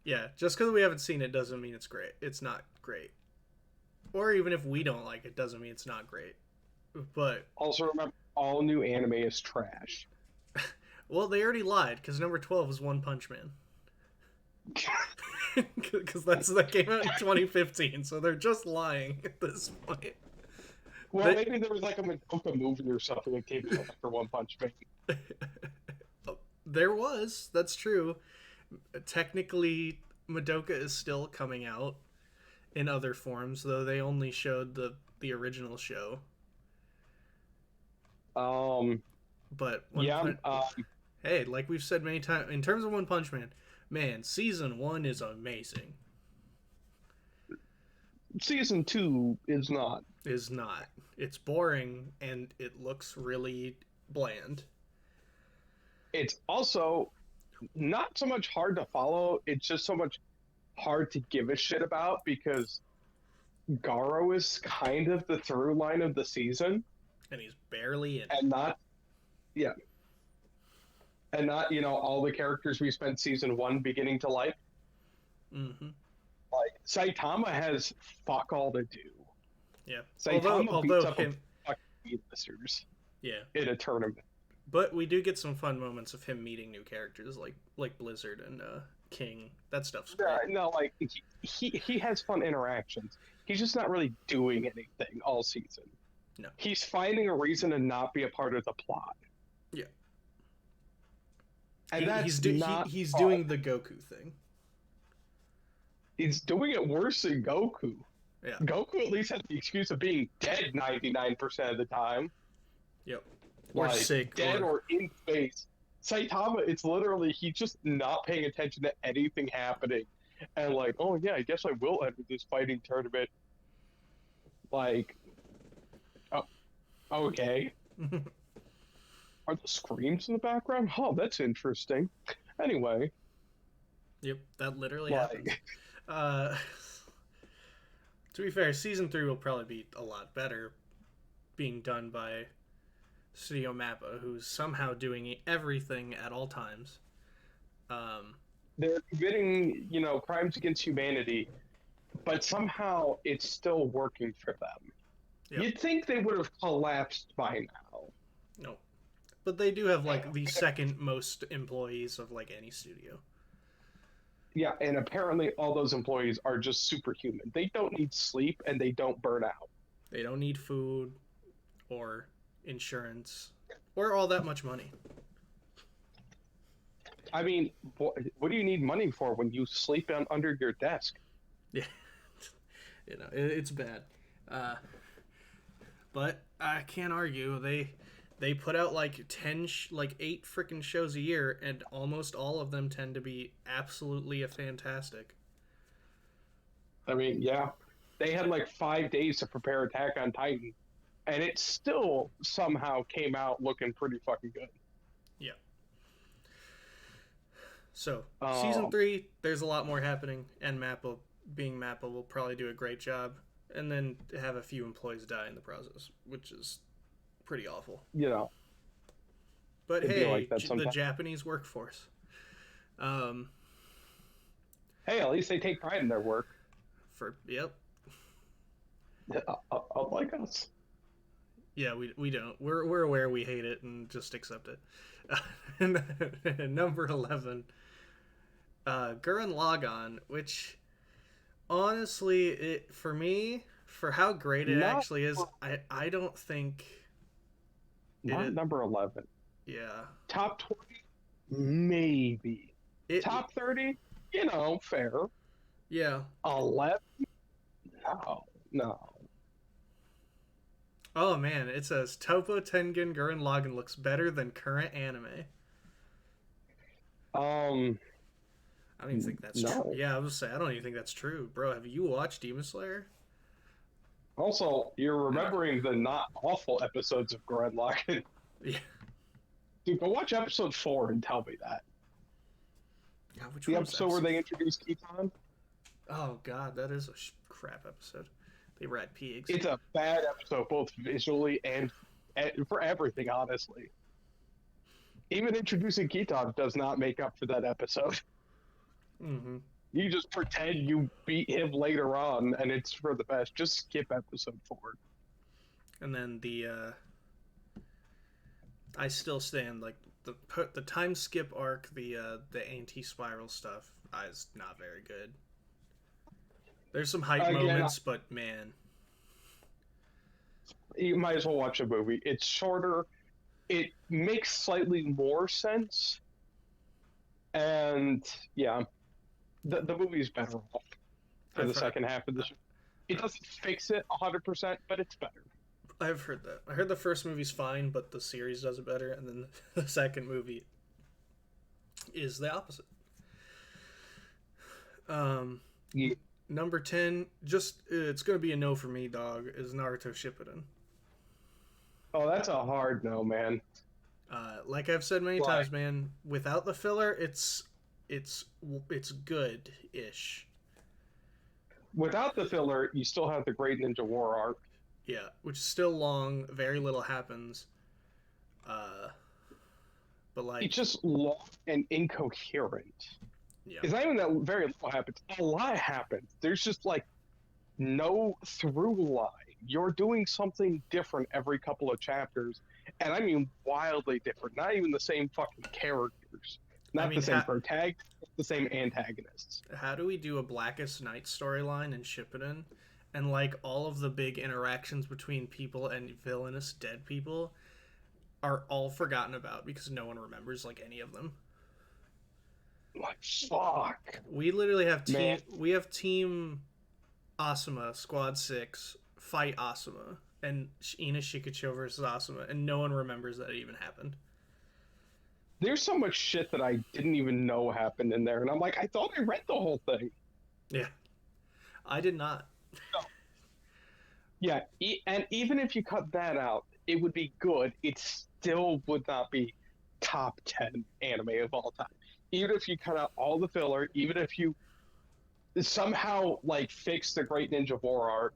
Yeah, just because we haven't seen it doesn't mean it's great. It's not great. Or even if we don't like it, doesn't mean it's not great. But... Also remember, all new anime is trash. Well, they already lied, because number 12 is One Punch Man. Because that came out in 2015, so they're just lying at this point. Well, maybe there was like a Madoka movie or something that came out after One Punch Man. There was. That's true. Technically, Madoka is still coming out in other forms, though they only showed the original show. But hey, like we've said many times, in terms of One Punch Man, man, season 1 is amazing. Season 2 is not. Is not. It's boring and it looks really bland. It's also not so much hard to follow, it's just so much hard to give a shit about because Garo is kind of the through line of the season. And he's barely in. And not, yeah. And not, all the characters we spent season 1 beginning to like. Mm-hmm. Like, Saitama has fuck all to do. Yeah. Saitama beats up fucking listers. Yeah. In a tournament. But we do get some fun moments of him meeting new characters like Blizzard and King. That stuff's great. Yeah, no, like he has fun interactions. He's just not really doing anything all season. No. He's finding a reason to not be a part of the plot. Yeah. And he's doing the Goku thing. He's doing it worse than Goku. Yeah. Goku at least has the excuse of being dead 99% of the time. Yep. Or like, sick. Dead or in space. Saitama, it's literally, he's just not paying attention to anything happening. And like, oh yeah, I guess I will enter this fighting tournament. Like, oh, okay. Are the screams in the background? Oh, that's interesting. Anyway. Yep, that literally happens. To be fair, season 3 will probably be a lot better being done by Studio Mappa, who's somehow doing everything at all times. They're committing, crimes against humanity, but somehow it's still working for them. Yep. You'd think they would have collapsed by now. No. But they do have, the second most employees of, any studio. Yeah, and apparently all those employees are just superhuman. They don't need sleep, and they don't burn out. They don't need food or insurance or all that much money. I mean, what do you need money for when you sleep under your desk? Yeah, it's bad. But I can't argue. They put out 8 freaking shows a year, and almost all of them tend to be absolutely fantastic. I mean, yeah, they had 5 days to prepare Attack on Titan, and it still somehow came out looking pretty fucking good. Yeah. So, season 3, there's a lot more happening, and Mappa, being Mappa, will probably do a great job, and then have a few employees die in the process, which is pretty awful. But hey, the Japanese workforce. Hey, at least they take pride in their work. Yep. Unlike us. Yeah, we don't. We're aware we hate it and just accept it. Number 11, Gurren Lagann, which honestly, for me, for how great it actually is, I don't think. Not number 11. Yeah. Top 20, maybe. Top 30, fair. Yeah. 11, no. Oh man, it says Topo Tengen Gurren Lagann looks better than current anime. I don't even think that's true. Yeah, I was saying I don't even think that's true, bro. Have you watched Demon Slayer? Also, you're remembering the not awful episodes of Gurren Lagann. Yeah. Dude, go watch episode 4 and tell me that. Yeah, which the episode where they introduced Kitan? Oh god, that is a crap episode. They rat pigs. It's a bad episode, both visually and for everything, honestly. Even introducing Kitan does not make up for that episode. Mm-hmm. You just pretend you beat him later on, and it's for the best. Just skip episode 4. And then I still stand, the time skip arc, the anti-spiral stuff is not very good. There's some hype Again, moments, but man, you might as well watch a movie. It's shorter. It makes slightly more sense. And yeah, the movie's better off for the second half of the show. It doesn't fix it 100%, but it's better. I've heard that. I heard the first movie's fine, but the series does it better, and then the second movie is the opposite. Yeah. Number 10, it's gonna be a no for me, dog, is Naruto Shippuden. Oh, that's a hard no, man. Like I've said many Why? times, man, without the filler, it's good-ish. Without the filler, you still have the Great Ninja War arc. Yeah, which is still long, very little happens. But like, It's just long and incoherent. yeah. It's not even that very little happens. A lot happens. There's just like no through line. You're doing something different every couple of chapters, and I mean wildly different. Not even the same fucking characters. Not mean, the same protagonists, the same antagonists. How do we do a Blackest Night storyline in Shippuden, and like all of the big interactions between people and villainous dead people are all forgotten about because no one remembers like any of them? Like fuck. We literally have Man. team Asuma, Squad 6, fight Asuma, and Ina Shikucho versus Asuma, and no one remembers that it even happened. There's so much shit that I didn't even know happened in there, and I'm like, I thought I read the whole thing. Yeah. I did not. Yeah, and even if you cut that out, it would be good. It still would not be top 10 anime of all time. Even if you cut out all the filler, even if you somehow like fix the Great Ninja War arc,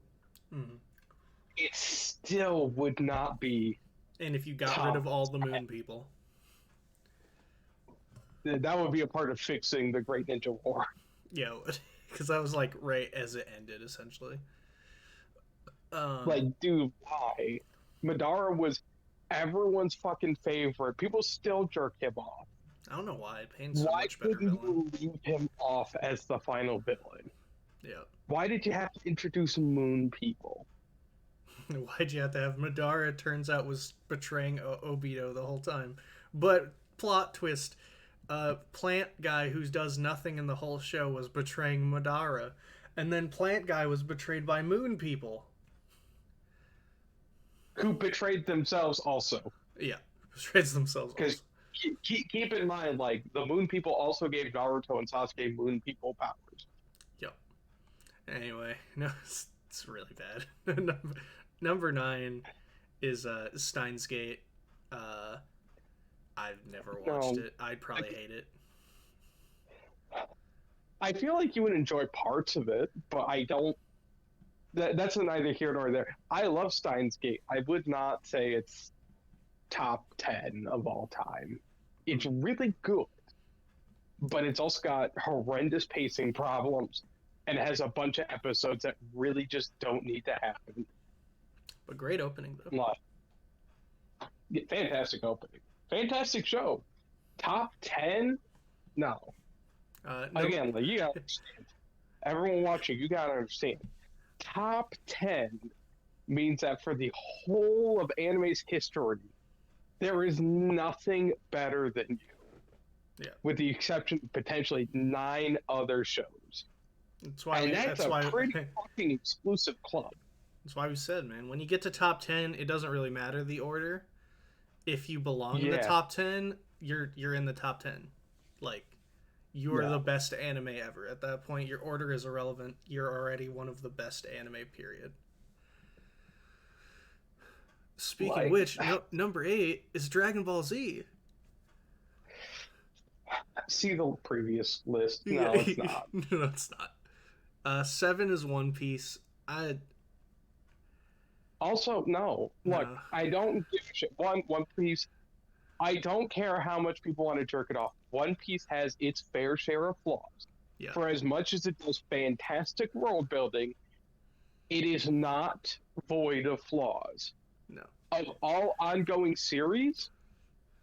Mhm. it still would not be. And if you got rid of all the moon people. That would be a part of fixing the Great Ninja War. Yeah, because that was like right as it ended, essentially. Like, dude, why? Madara was everyone's fucking favorite. People still jerk him off. I don't know why. Pain's so Why much better couldn't villain. you leave him off as the final villain? Yeah. Why did you have to introduce moon people? Why'd you have to have Madara? Turns out was betraying Obito the whole time. But plot twist: Plant Guy, who does nothing in the whole show, was betraying Madara, and then Plant Guy was betrayed by Moon people. Who betrayed themselves also. Yeah, betrays themselves. Because keep in mind, like, the moon people also gave Naruto and Sasuke moon people powers. Yep. Anyway, no, it's really bad. Number 9 is Steins Gate. I've never watched it. I'd probably hate it. I feel like you would enjoy parts of it, but I don't. That's neither here nor there. I love Steins Gate. I would not say it's top 10 of all time. It's really good, but it's also got horrendous pacing problems and has a bunch of episodes that really just don't need to happen. But great opening, though. Like, yeah, fantastic opening. Fantastic show. Top 10? No. No, Again, like, you gotta understand. Everyone watching, you gotta understand. Top 10 means that for the whole of anime's history, there is nothing better than you. Yeah. With the exception of potentially 9 other shows. that's why. And that's a why. pretty fucking exclusive club. That's why we said, man, when you get to top 10, it doesn't really matter the order. If you belong in the Yeah. top 10, you're in the top 10. Like, you're Yeah. the best anime ever. At that point, your order is irrelevant. You're already one of the best anime, period. Speaking of Like- which, number 8 is Dragon Ball Z. See the previous list. No, it's not. No, it's not. 7 is One Piece. Also, no. Look, No. I don't give a shit. One Piece, I don't care how much people want to jerk it off. One Piece has its fair share of flaws. Yeah. For as much as it does fantastic world building, it is not void of flaws. No. Of all ongoing series,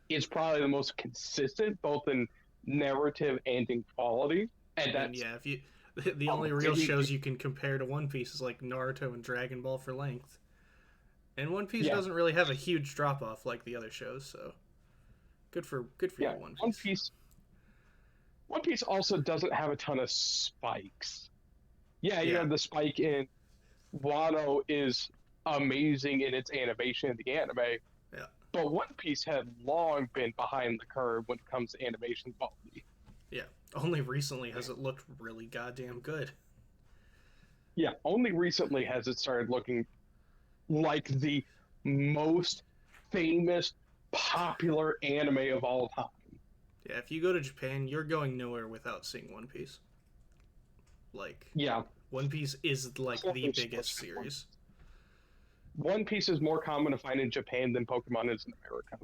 is probably the most consistent, both in narrative and in quality. And I mean, that's yeah, if you the only real shows you can compare to One Piece is like Naruto and Dragon Ball for length. And One Piece Yeah. doesn't really have a huge drop off like the other shows, so good for yeah. you, One Piece. One Piece also doesn't have a ton of spikes. Yeah, you Yeah. have the spike in Wano is amazing in its animation in the anime. Yeah. But One Piece had long been behind the curve when it comes to animation quality. Yeah. Only recently has it looked really goddamn good. Yeah, only recently has it started looking like the most famous, popular anime of all time. Yeah, if you go to Japan, you're going nowhere without seeing One Piece. Like, Yeah, One Piece is like the Holy biggest shit. series. One Piece is more common to find in Japan than Pokemon is in America.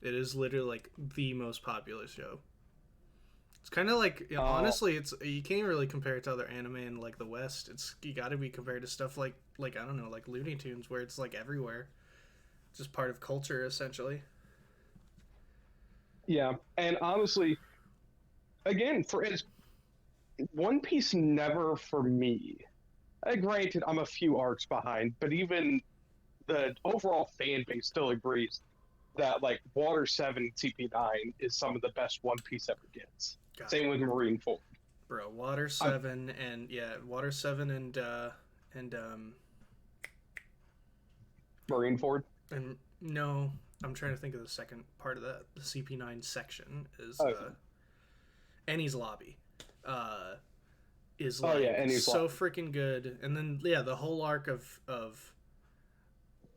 It is literally like the most popular show. It's kind of like, honestly, it's you can't really compare it to other anime in like the West. It's you got to be compared to stuff like I don't know, like Looney Tunes, where it's like everywhere. It's just part of culture essentially. Yeah, and honestly, again, for as One Piece never for me. Granted, I'm a few arcs behind, but even the overall fan base still agrees that like Water 7 CP9 is some of the best One Piece ever gets. God, Same with Marineford. bro, Water 7 Water 7 and Marineford. and no, I'm trying to think of the second part of that. The CP9 section is Oh. Annie's Lobby. Is Oh, like yeah, Annie's so Lobby. freaking good, and then the whole arc of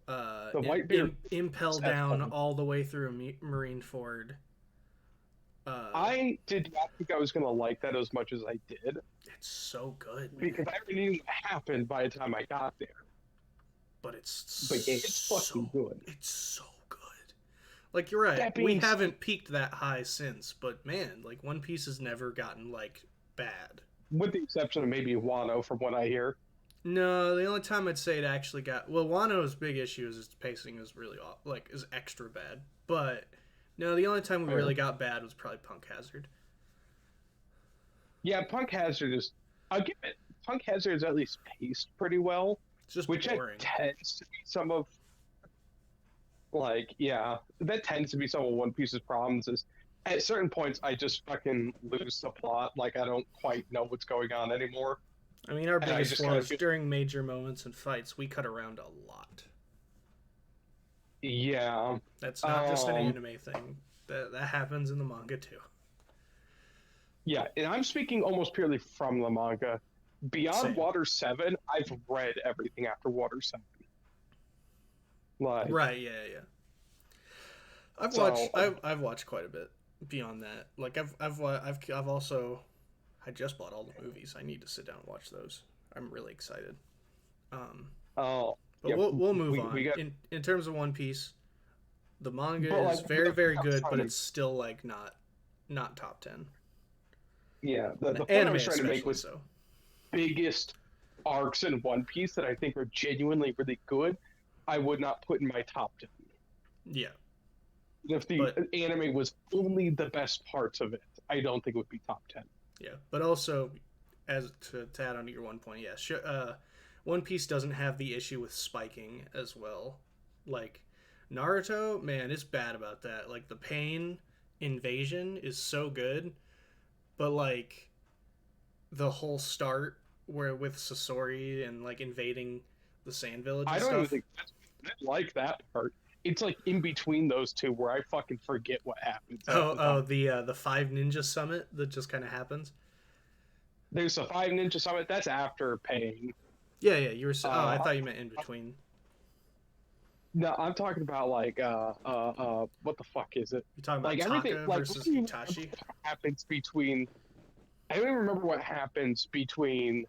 The Whitebeard Impel that's down fun. all the way through Marineford. I did not think I was going to like that as much as I did, It's so good, man. because I already knew what happened by the time I got there. But it's But yeah, it's fucking good. It's so good. Like, you're right. That We being haven't peaked that high since, but man, like One Piece has never gotten like bad. With the exception of maybe Wano, from what I hear. No, the only time I'd say it actually got Wano's big issue is its pacing is really is extra bad. But no, the only time we Fair. really got bad was probably Punk Hazard. Yeah, Punk Hazard is. I'll give it. Punk Hazard is at least paced pretty well, It's just which boring. it tends to be some of. Like, yeah, that tends to be some of One Piece's problems. Is at certain points I just fucking lose the plot. Like, I don't quite know what's going on anymore. I mean, our And I biggest just flaw kinda is feel- during major moments and fights, we cut around a lot. Yeah, That's not just an Um, anime thing. That happens in the manga too. yeah, and I'm speaking almost purely from the manga. Beyond Same. Water 7, I've read everything after Water 7. Like, Right? Yeah. I've So- watched. I've watched quite a bit beyond that. Like I've also. I just bought all the movies. I need to sit down and watch those. I'm really excited. oh, But yeah, we'll move on. we got- In terms of One Piece, the manga But, is like, very very I'm good, trying but to- it's still like not top 10. yeah, the point I Anime was trying to make especially was so. biggest arcs in One Piece that I think are genuinely really good, I would not put in my top 10. Yeah. If the But- anime was only the best parts of it, I don't think it would be top 10. Yeah, but also, as to add on to your one point, yeah, One Piece doesn't have the issue with spiking as well. Like Naruto, man, it's bad about that. Like the pain invasion is so good, but like the whole start where with Sasori and like invading the Sand Village and I don't stuff. even think I like that part. It's like in between those two where I fucking forget what happens. The Five Ninja Summit that just kind of happens. There's a Five Ninja Summit. That's after Pain. Yeah, you were. I Uh, thought you meant in between. No, I'm talking about like what the fuck is it? You're talking about Like Taka everything like versus what do you Itachi. remember what happens between. I don't even remember what happens between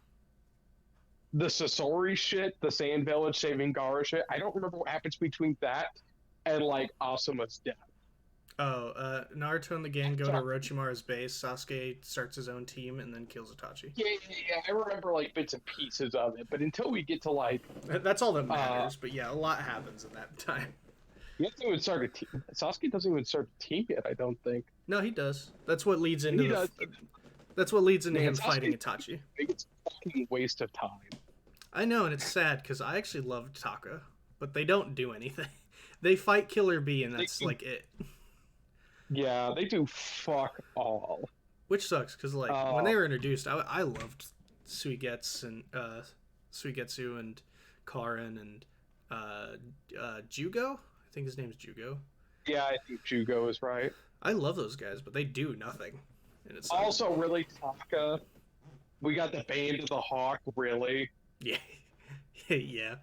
the Sasori shit, the Sand Village saving Gaara shit. I don't remember what happens between that and like Asuma's death. Naruto and the gang go to Orochimaru's base. Sasuke starts his own team and then kills Itachi. Yeah. I remember like bits and pieces of it, but until we get to like That's all that matters. But yeah, a lot happens in that time. He hasn't even started. Sasuke doesn't even start a team yet. I don't think. No, he does. That's what leads into He does. That's what leads into Man, him fighting Sasuke- Itachi. I think it's a fucking waste of time. I know, and it's sad because I actually love Taka, but they don't do anything. They fight Killer Bee, and that's They- like it. Yeah, they do fuck all. Which sucks because like when they were introduced, I loved Suigetsu and Karen and Jugo. I think his name's Jugo. Yeah, I think Jugo is right. I love those guys, but they do nothing. And it's Also, really, Taka. We got the Band of the Hawk, really. yeah, yeah.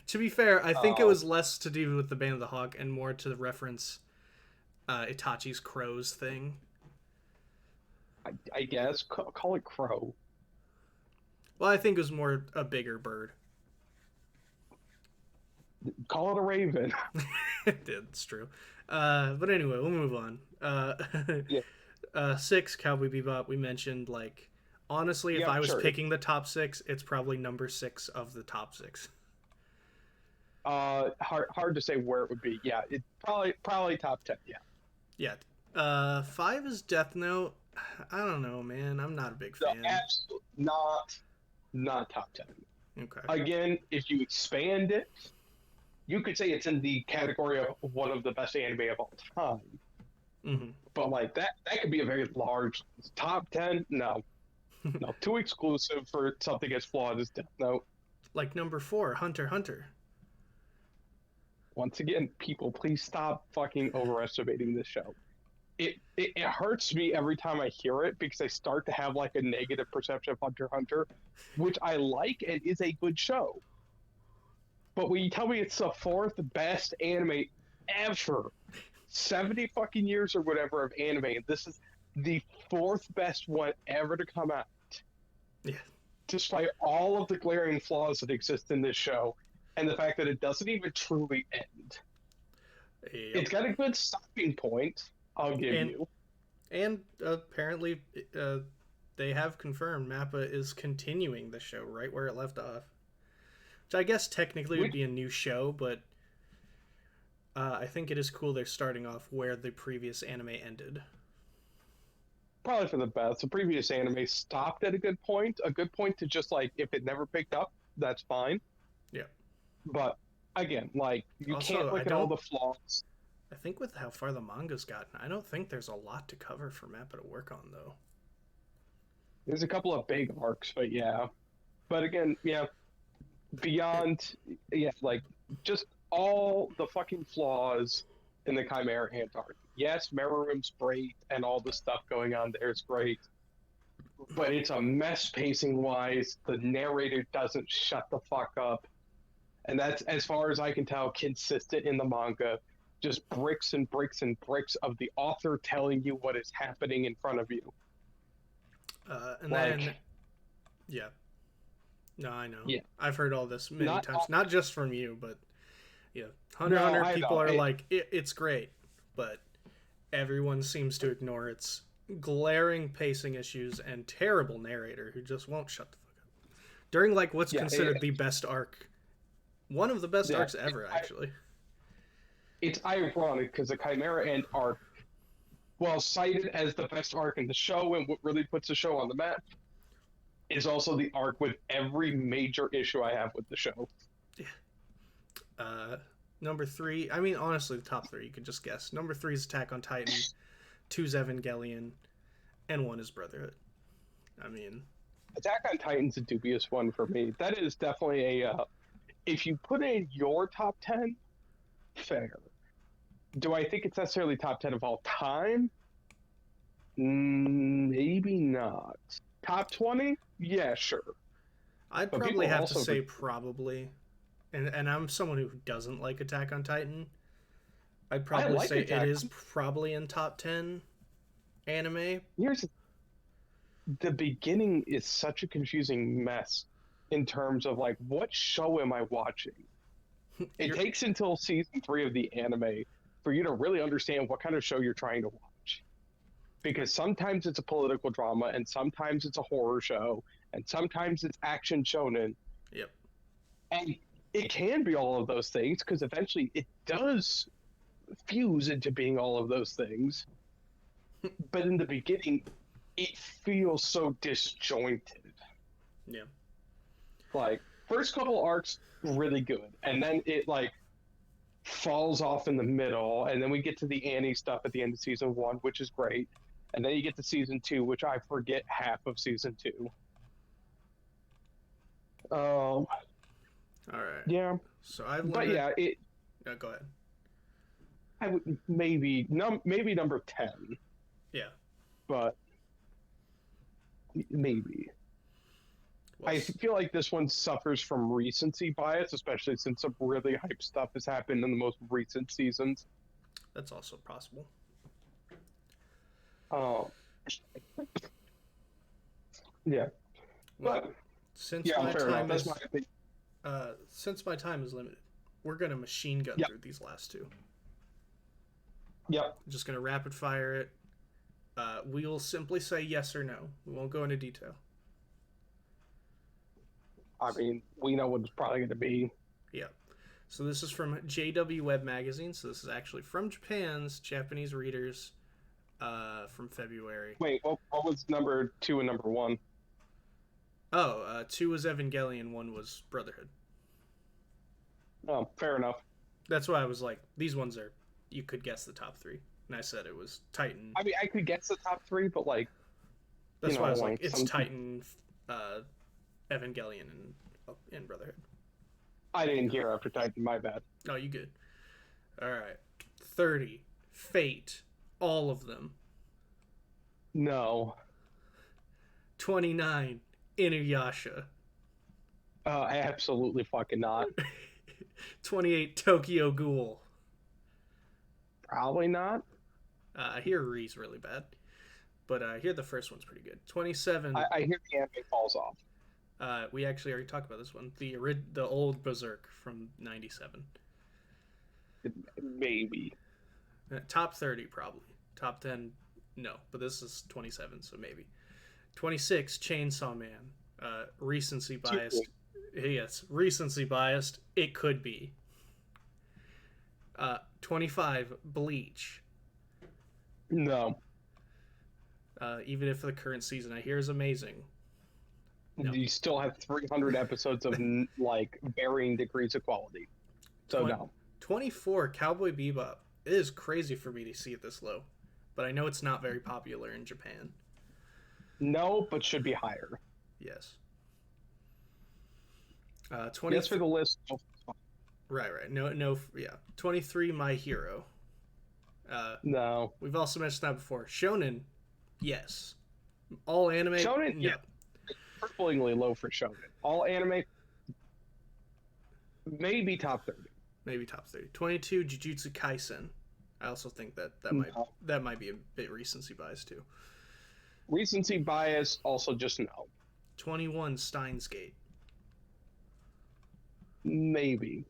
To be fair, I think it was less to do with the Band of the Hawk and more to reference Itachi's crows thing. I guess. Call it Crow. Well, I think it was more a bigger bird. Call it a Raven. It's true. But anyway, we'll move on. Yeah. 6, Cowboy Bebop, we mentioned, like, honestly, if Yeah, I was sure. picking the top 6, it's probably number 6 of the top 6. Hard to say where it would be. Yeah, it probably top 10. Yeah. Yeah. 5 is Death Note. I don't know, man. I'm not a big No, fan. absolutely not top 10. Okay. Again, if you expand it, you could say it's in the category of one of the best anime of all time. Hmm. But like that could be a very large top 10. No, too exclusive for something as flawed as Death Note. Like number 4, Hunter x Hunter. Once again, people, please stop fucking overestimating this show. It hurts me every time I hear it because I start to have like a negative perception of Hunter x Hunter, which I like and is a good show. But when you tell me it's the 4th best anime ever, 70 fucking years or whatever of anime, and this is the 4th best one ever to come out. Yeah. Despite all of the glaring flaws that exist in this show, and the fact that it doesn't even truly end. Yep. It's got a good stopping point, I'll give you. And apparently, they have confirmed Mappa is continuing the show right where it left off. Which I guess technically would be a new show, but I think it is cool they're starting off where the previous anime ended. Probably for the best. The previous anime stopped at a good point to just like, if it never picked up, that's fine. Yeah. But again, like, you Also, can't look I at all don't- the flaws. I think with how far the manga's gotten, I don't think there's a lot to cover for Mappa to work on, though. There's a couple of big arcs, but yeah. But again, yeah, beyond, yeah, like, just all the fucking flaws in the Chimera Ant arc. Yes, Meruem's great, and all the stuff going on there is great. But it's a mess pacing-wise. The narrator doesn't shut the fuck up. And that's, as far as I can tell, consistent in the manga. Just bricks and bricks and bricks of the author telling you what is happening in front of you. And Like- then, yeah. No, I know. Yeah. I've heard all this many Not times. all- Not just from you, but yeah. Hunter x No, Hunter I people know. are like, it's great, but everyone seems to ignore its glaring pacing issues and terrible narrator who just won't shut the fuck up. During, like, what's Yeah, considered the best arc. One of the best Yeah, arcs ever, actually. It's ironic because the Chimera Ant arc, while cited as the best arc in the show and what really puts the show on the map, is also the arc with every major issue I have with the show. Number 3, I mean, honestly, the top 3, you could just guess. Number 3 is Attack on Titan, 2 is Evangelion, and 1 is Brotherhood. I mean, Attack on Titan's a dubious one for me. That is definitely a, if you put in your top 10, fair. Do I think it's necessarily top 10 of all time? Maybe not. Top 20? Yeah, sure. I'd But probably people have to also say probably, and I'm someone who doesn't like Attack on Titan. I'd probably like say Attack it is probably in top 10 anime. Here's the beginning is such a confusing mess in terms of like, what show am I watching? It You're- takes until season 3 of the anime for you to really understand what kind of show you're trying to watch. Because sometimes it's a political drama, and sometimes it's a horror show, and sometimes it's action shonen. Yep. And it can be all of those things because eventually it does fuse into being all of those things. But in the beginning, it feels so disjointed. Yeah. Like, first couple arcs, really good. And then it, like, falls off in the middle. And then we get to the Annie stuff at the end of season 1, which is great. And then you get to season 2, which I forget half of season 2. All right. Yeah. So I've learned. But yeah, it. Go ahead. I would maybe number 10. Yeah. But maybe. Well, I feel like this one suffers from recency bias, especially since some really hype stuff has happened in the most recent seasons. that's also possible. Yeah. Well, But since yeah, my fair enough. time That's is my opinion. since my time is limited, we're gonna machine gun Yep. through these last two. Yep. I'm just gonna rapid fire it. We will simply say yes or no. We won't go into detail. I mean, we know what it's probably going to be. Yeah. So this is from JW Web Magazine. So this is actually from Japan's Japanese readers from February. Wait, what was number 2 and number 1? Oh, 2 was Evangelion, 1 was Brotherhood. Oh, fair enough. That's why I was like, these ones are, you could guess the top 3. And I said it was Titan. I mean, I could guess the top 3, but like, That's you why I know, was like, like it's some- Titan, Evangelion, and Brotherhood. I didn't hear after Titan. My bad. Oh, you good. All right. 30. Fate. All of them. No. 29. Inuyasha. Absolutely fucking not. 28. Tokyo Ghoul. Probably not. I hear Ri's really bad. But I hear the first one's pretty good. 27. I hear the anime falls off. We actually already talked about this one. The old Berserk from 97. Maybe. Top 30, probably. Top 10, no. But this is 27, so maybe. 26, Chainsaw Man. Recency biased. Yes, recency biased. It could be. 25, Bleach. No. Even if the current season I hear is amazing. No. You still have 300 episodes of like varying degrees of quality. So no. 24, Cowboy Bebop. It is crazy for me to see it this low. But I know it's not very popular in Japan. No, but should be higher. Yes. 20. Yes, for the list. Right. No. Yeah. 23, My Hero. No. We've also mentioned that before. Shonen, yes. All anime, Shonen, no. yeah. Cripplingly low for shonen. All anime, maybe top 30. Maybe top 30. 22, Jujutsu Kaisen. I also think that No. might be a bit recency bias too. Recency bias, also just no. 21, Steins Gate. Maybe.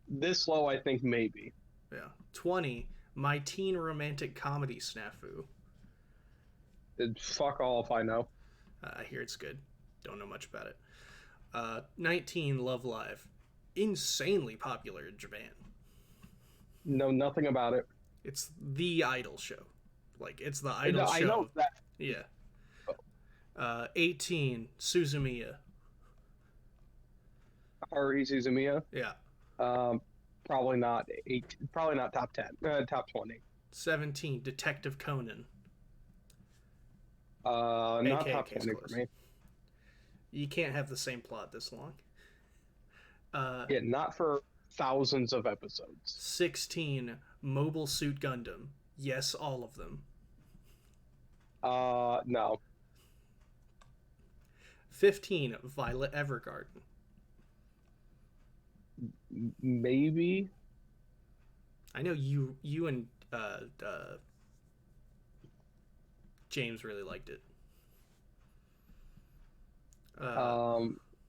This low, I think maybe. Yeah. 20, My Teen Romantic Comedy Snafu. Fuck all if I know. I hear it's good. Don't know much about it. 19, Love Live. Insanely popular in Japan. Know nothing about it. It's the idol show. Like, it's the idol No, show. I know that. Yeah. 18, Suzumiya. Haruhi Suzumiya. Yeah. Probably not Probably not top 10. Top 20. 17, Detective Conan. Not AKA top Case 20 Closed. for me. You can't have the same plot this long. Yeah, not for thousands of episodes. 16, Mobile Suit Gundam. Yes, all of them. No. 15, Violet Evergarden. Maybe. I know you and James really liked it.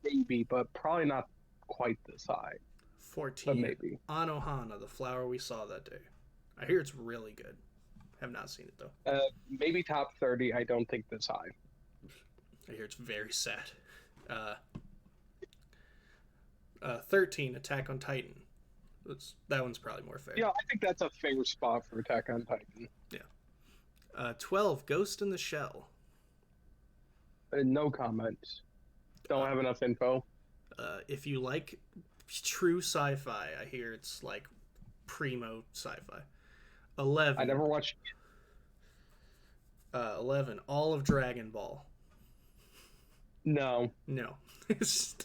Maybe, but probably not quite this high. 14, But maybe. Anohana, The Flower We Saw That Day. I hear it's really good. Have not seen it though. Maybe top 30. I don't think this high. I hear it's very sad. 13, Attack on Titan. That one's probably more fair. Yeah, I think that's a fair spot for Attack on Titan. 12, Ghost in the Shell. No comments. Don't have enough info. If you like true sci-fi, I hear it's like primo sci-fi. 11. I never watched. 11, all of Dragon Ball. No, No.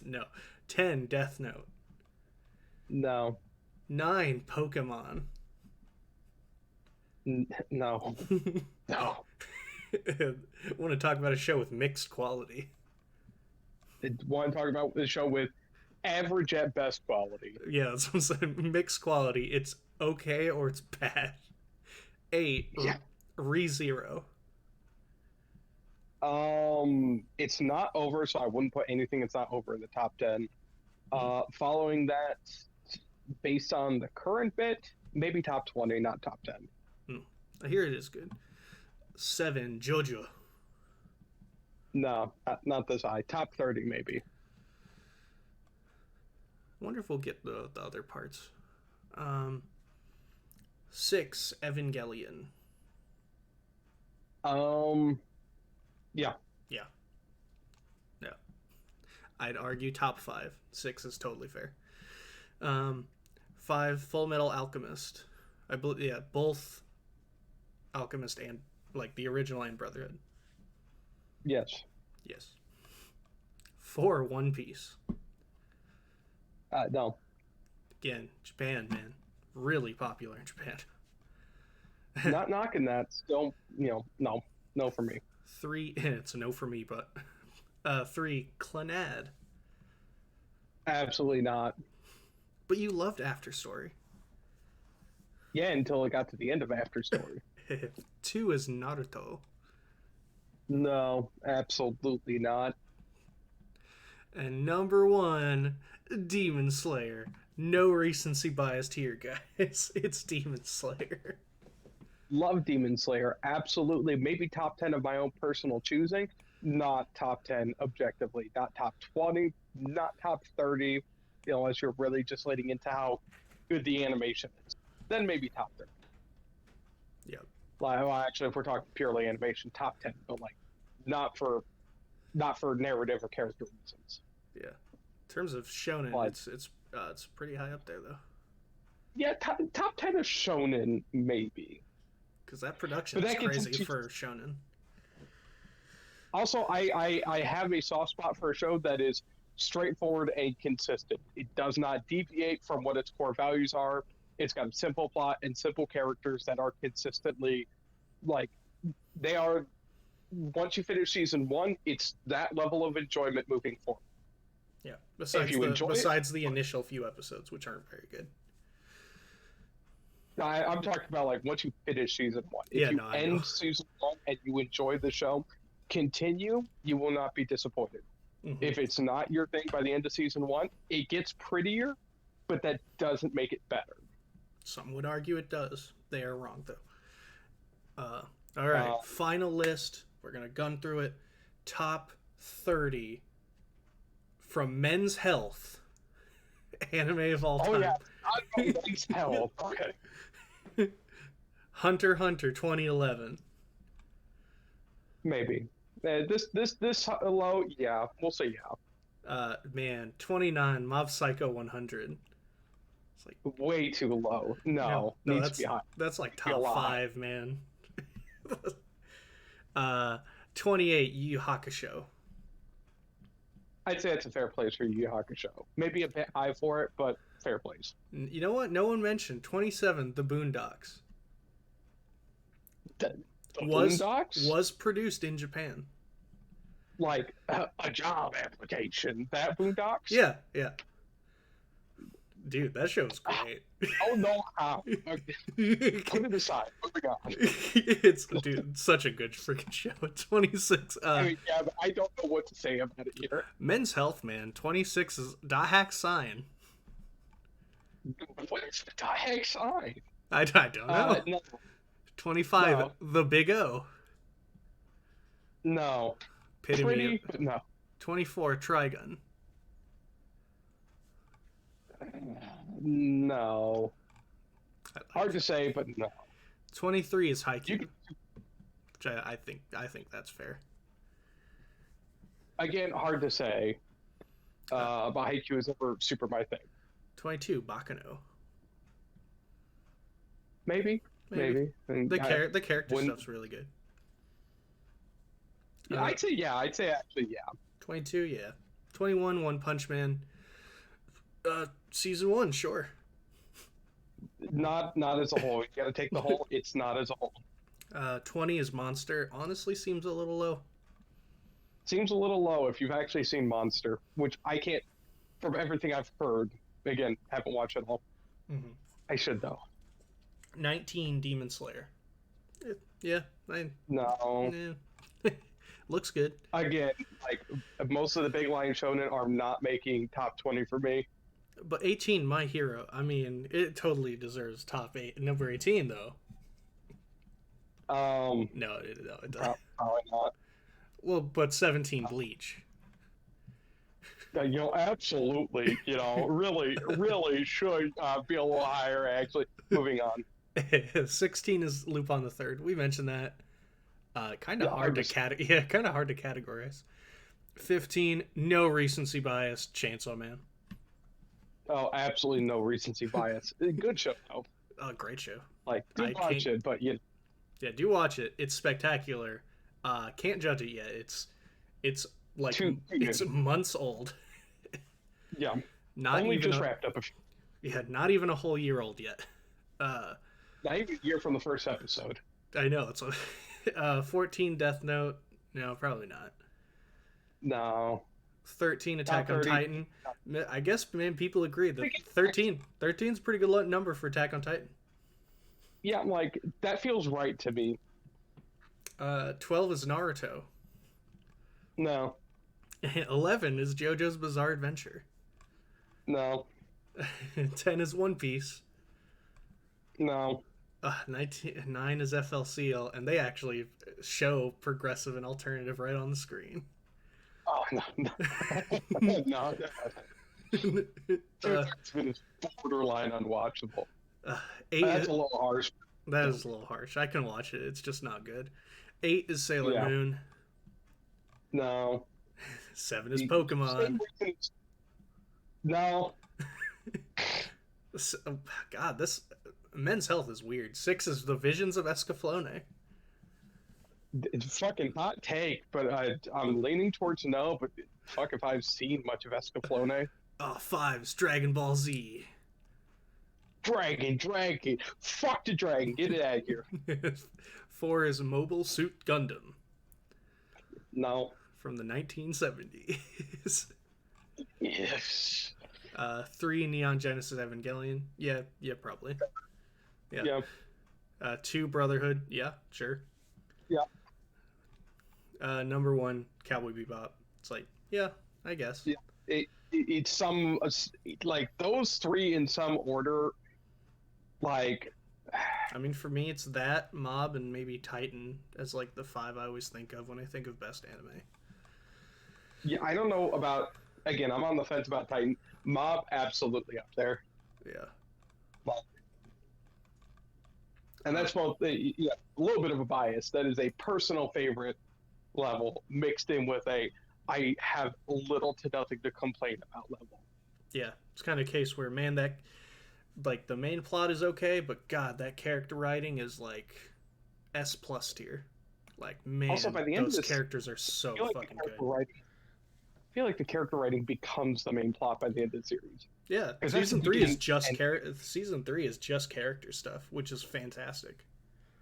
No. 10, Death Note. no, 9, Pokemon. no, no. Want to talk about a show with mixed quality. I want to talk about the show with average at best quality. Yeah, that's what I'm saying. Mixed quality. It's okay or it's bad. 8, Yeah. ReZero. It's not over, so I wouldn't put anything that's not over in the top 10. Following that, based on the current bit, maybe top 20, not top 10. I hear it is good. 7, JoJo. No, not this high. Top 30, maybe. I wonder if we'll get the other parts. 6, Evangelion. Yeah. Yeah. I'd argue top 5. 6 is totally fair. 5, Full Metal Alchemist. I believe, yeah, both Alchemist and like the original and Brotherhood. Yes. Yes. 4, One Piece. No. Again, Japan, man, really popular in Japan. Not knocking that. Still, no for me. 3, it's a no for me, but 3, Clannad. Absolutely not. But you loved After Story. Yeah, until it got to the end of After Story. 2 is Naruto. No, absolutely not. And number 1, Demon Slayer. No recency biased here, guys. It's Demon Slayer. Love Demon Slayer. Absolutely. Maybe top 10 of my own personal choosing. Not top 10 objectively. Not top 20. Not top 30. Unless you're really just letting into how good the animation is. Then maybe top 30. Yeah. Well, actually, if we're talking purely animation, top 10. But like, not for narrative or character reasons. Yeah. In terms of shonen, But- it's pretty high up there though. Yeah, top 10 of shonen, maybe. Because that production But is that gets crazy into- for shonen. Also, I have a soft spot for a show that is straightforward and consistent. It does not deviate from what its core values are. It's got a simple plot and simple characters that are consistently, like, they are, once you finish season 1, it's that level of enjoyment moving forward. Yeah. Besides you enjoy it- the initial few episodes, which aren't very good. I'm talking about, like, once you finish season 1. If Yeah, you no, I know. end season 1 and you enjoy the show, continue, you will not be disappointed. Mhm. If it's not your thing by the end of season 1, it gets prettier, but that doesn't make it better. Some would argue it does. They are wrong though. All right, final list. We're gonna gun through it. Top 30 from Men's Health anime of all time. Oh yeah, I know Men's Health. Okay. Hunter x Hunter 2011. Maybe. This low, yeah, we'll say yeah. Man, 29 Mob Psycho 100. It's like Way too low. No, needs that's to be high. that's like Be a top lot. 5, man. 28 Yu Yu Hakusho. I'd say it's a fair place for Yu Yu Hakusho. Maybe a bit high for it, but fair place. You know what? No one mentioned 27 The Boondocks. The Was Boondocks? produced in Japan. Like a job application. That Boondocks? Yeah. Dude, that show was great. Oh no, how? Okay, put it aside. Moving on. It's such a good freaking show. 26 I mean, yeah, but I don't know what to say about it here. Men's Health, man. 26 is Dahak Sign. What is the heck sign? I don't know. No. 25 no. The Big O. No. Epitome Pretty, of- no. 24 Trigun. No. I like Hard to say, but no. 23 is You Haikyuu, can, which I think that's fair. again, hard to say. But Haikyuu is never super my thing. 22 Baccano. Maybe. Maybe. And The character wouldn't- stuff's really good. Yeah, I'd say actually, yeah. 22, yeah. 21 One Punch Man. Season 1, sure. Not as a whole. You got to take the whole. It's not as a whole. 20 is Monster. Honestly, seems a little low. Seems a little low if you've actually seen Monster, which I can't. From everything I've heard, again, haven't watched it all. Mm-hmm. I should though. 19 Demon Slayer. Yeah, No. looks good. Again, like most of the big line shonen are not making top 20 for me. But 18 My Hero. I mean, it totally deserves top 8. Number 18 though. No, it doesn't. Probably not. Well, but 17 Bleach. Absolutely. Really should be a little higher. Actually, moving on. 16 is Lupin the Third. We mentioned that. Kind of Yeah, hard to obviously. kind of hard to categorize. 15, no recency bias. Chainsaw Man. Oh, absolutely no recency bias. Good show though. Great show. Like, I do watch can't- it, but Yeah, do watch it. It's spectacular. Can't judge it yet. It's like it's months old. yeah. Not Only even just a, wrapped up. not even a whole year old yet. Not even a year from the first episode. I know it's 14 Death Note. No, probably not. No. 13 Attack on 30. Titan. I guess people agree that 13 is a pretty good number for Attack on Titan. Yeah, like that feels right to me. 12 is Naruto. No. 11 is JoJo's Bizarre Adventure. No. 10 is One Piece. No. 9 is FLCL, and they actually show progressive and alternative right on the screen. Oh no. No. It's been borderline unwatchable. 8 That's a little harsh. that is a little harsh. I can watch it. It's just not good. 8 is Sailor Yeah. Moon. No. 7 is Pokemon. No. God, this Men's Health is weird. 6 is The Visions of Escaflowne. It's fucking hot take, but I'm leaning towards no. But fuck if I've seen much of Escaflowne. 5 is Dragon Ball Z. Dragon. Fuck the dragon. Get it out of here. 4 is Mobile Suit Gundam No. from the 1970s. Yes. 3 Neon Genesis Evangelion. Yeah, probably. Yeah. 2 Brotherhood. Yeah, sure. Yeah. Number 1 Cowboy Bebop. It's like, yeah, I guess. Yeah. It's some like those three in some order. Like, I mean, for me, it's that, Mob, and maybe Titan as like the 5 I always think of when I think of best anime. yeah, I don't know about. Again, I'm on the fence about Titan. Mob absolutely up there, Yeah. and that's both a little bit of a bias. That is a personal favorite level mixed in with a I have little to nothing to complain about level. Yeah. It's kind of a case where, man, that like the main plot is okay, but God, that character writing is like S+ tier. Like, man, Also, by the end of those this, characters are so I feel like fucking the character good. writing. I feel like the character writing becomes the main plot by the end of the series. Yeah, 'Cause that's season the 3 is beginning just and- season 3 is just character stuff, which is fantastic.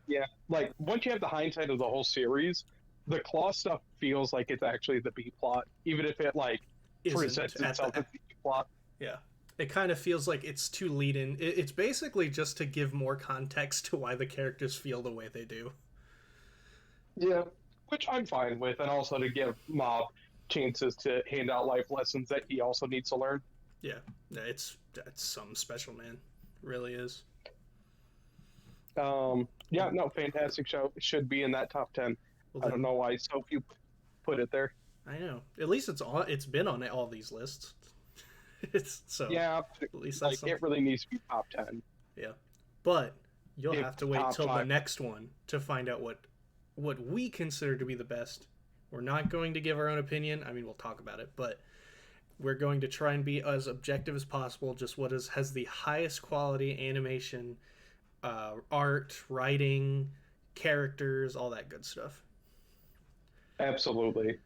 Yeah, like once you have the hindsight of the whole series, the Claw stuff feels like it's actually the B plot, even if it like presents Isn't at itself the- as the B plot. Yeah. It kind of feels like it's too lead in. It's basically just to give more context to why the characters feel the way they do. Yeah, which I'm fine with, and also to give Mob chances to hand out life lessons that he also needs to learn. Yeah, it's something special, man. It really is. Yeah, no, fantastic show. It should be in that top 10. Well, I don't know why so few put it there. I know. At least it's been on all these lists. It's so Yeah, at least like that's something. it really needs to be top 10. Yeah, but you'll If have to wait top till the five. next one to find out what we consider to be the best. We're not going to give our own opinion. I mean, we'll talk about it, but we're going to try and be as objective as possible. Just what has the highest quality animation, art, writing, characters, all that good stuff. Absolutely.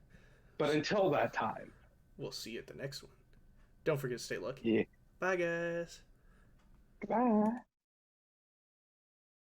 But until that time, We'll see you at the next one. Don't forget to stay lucky. yeah. Bye, guys. Bye.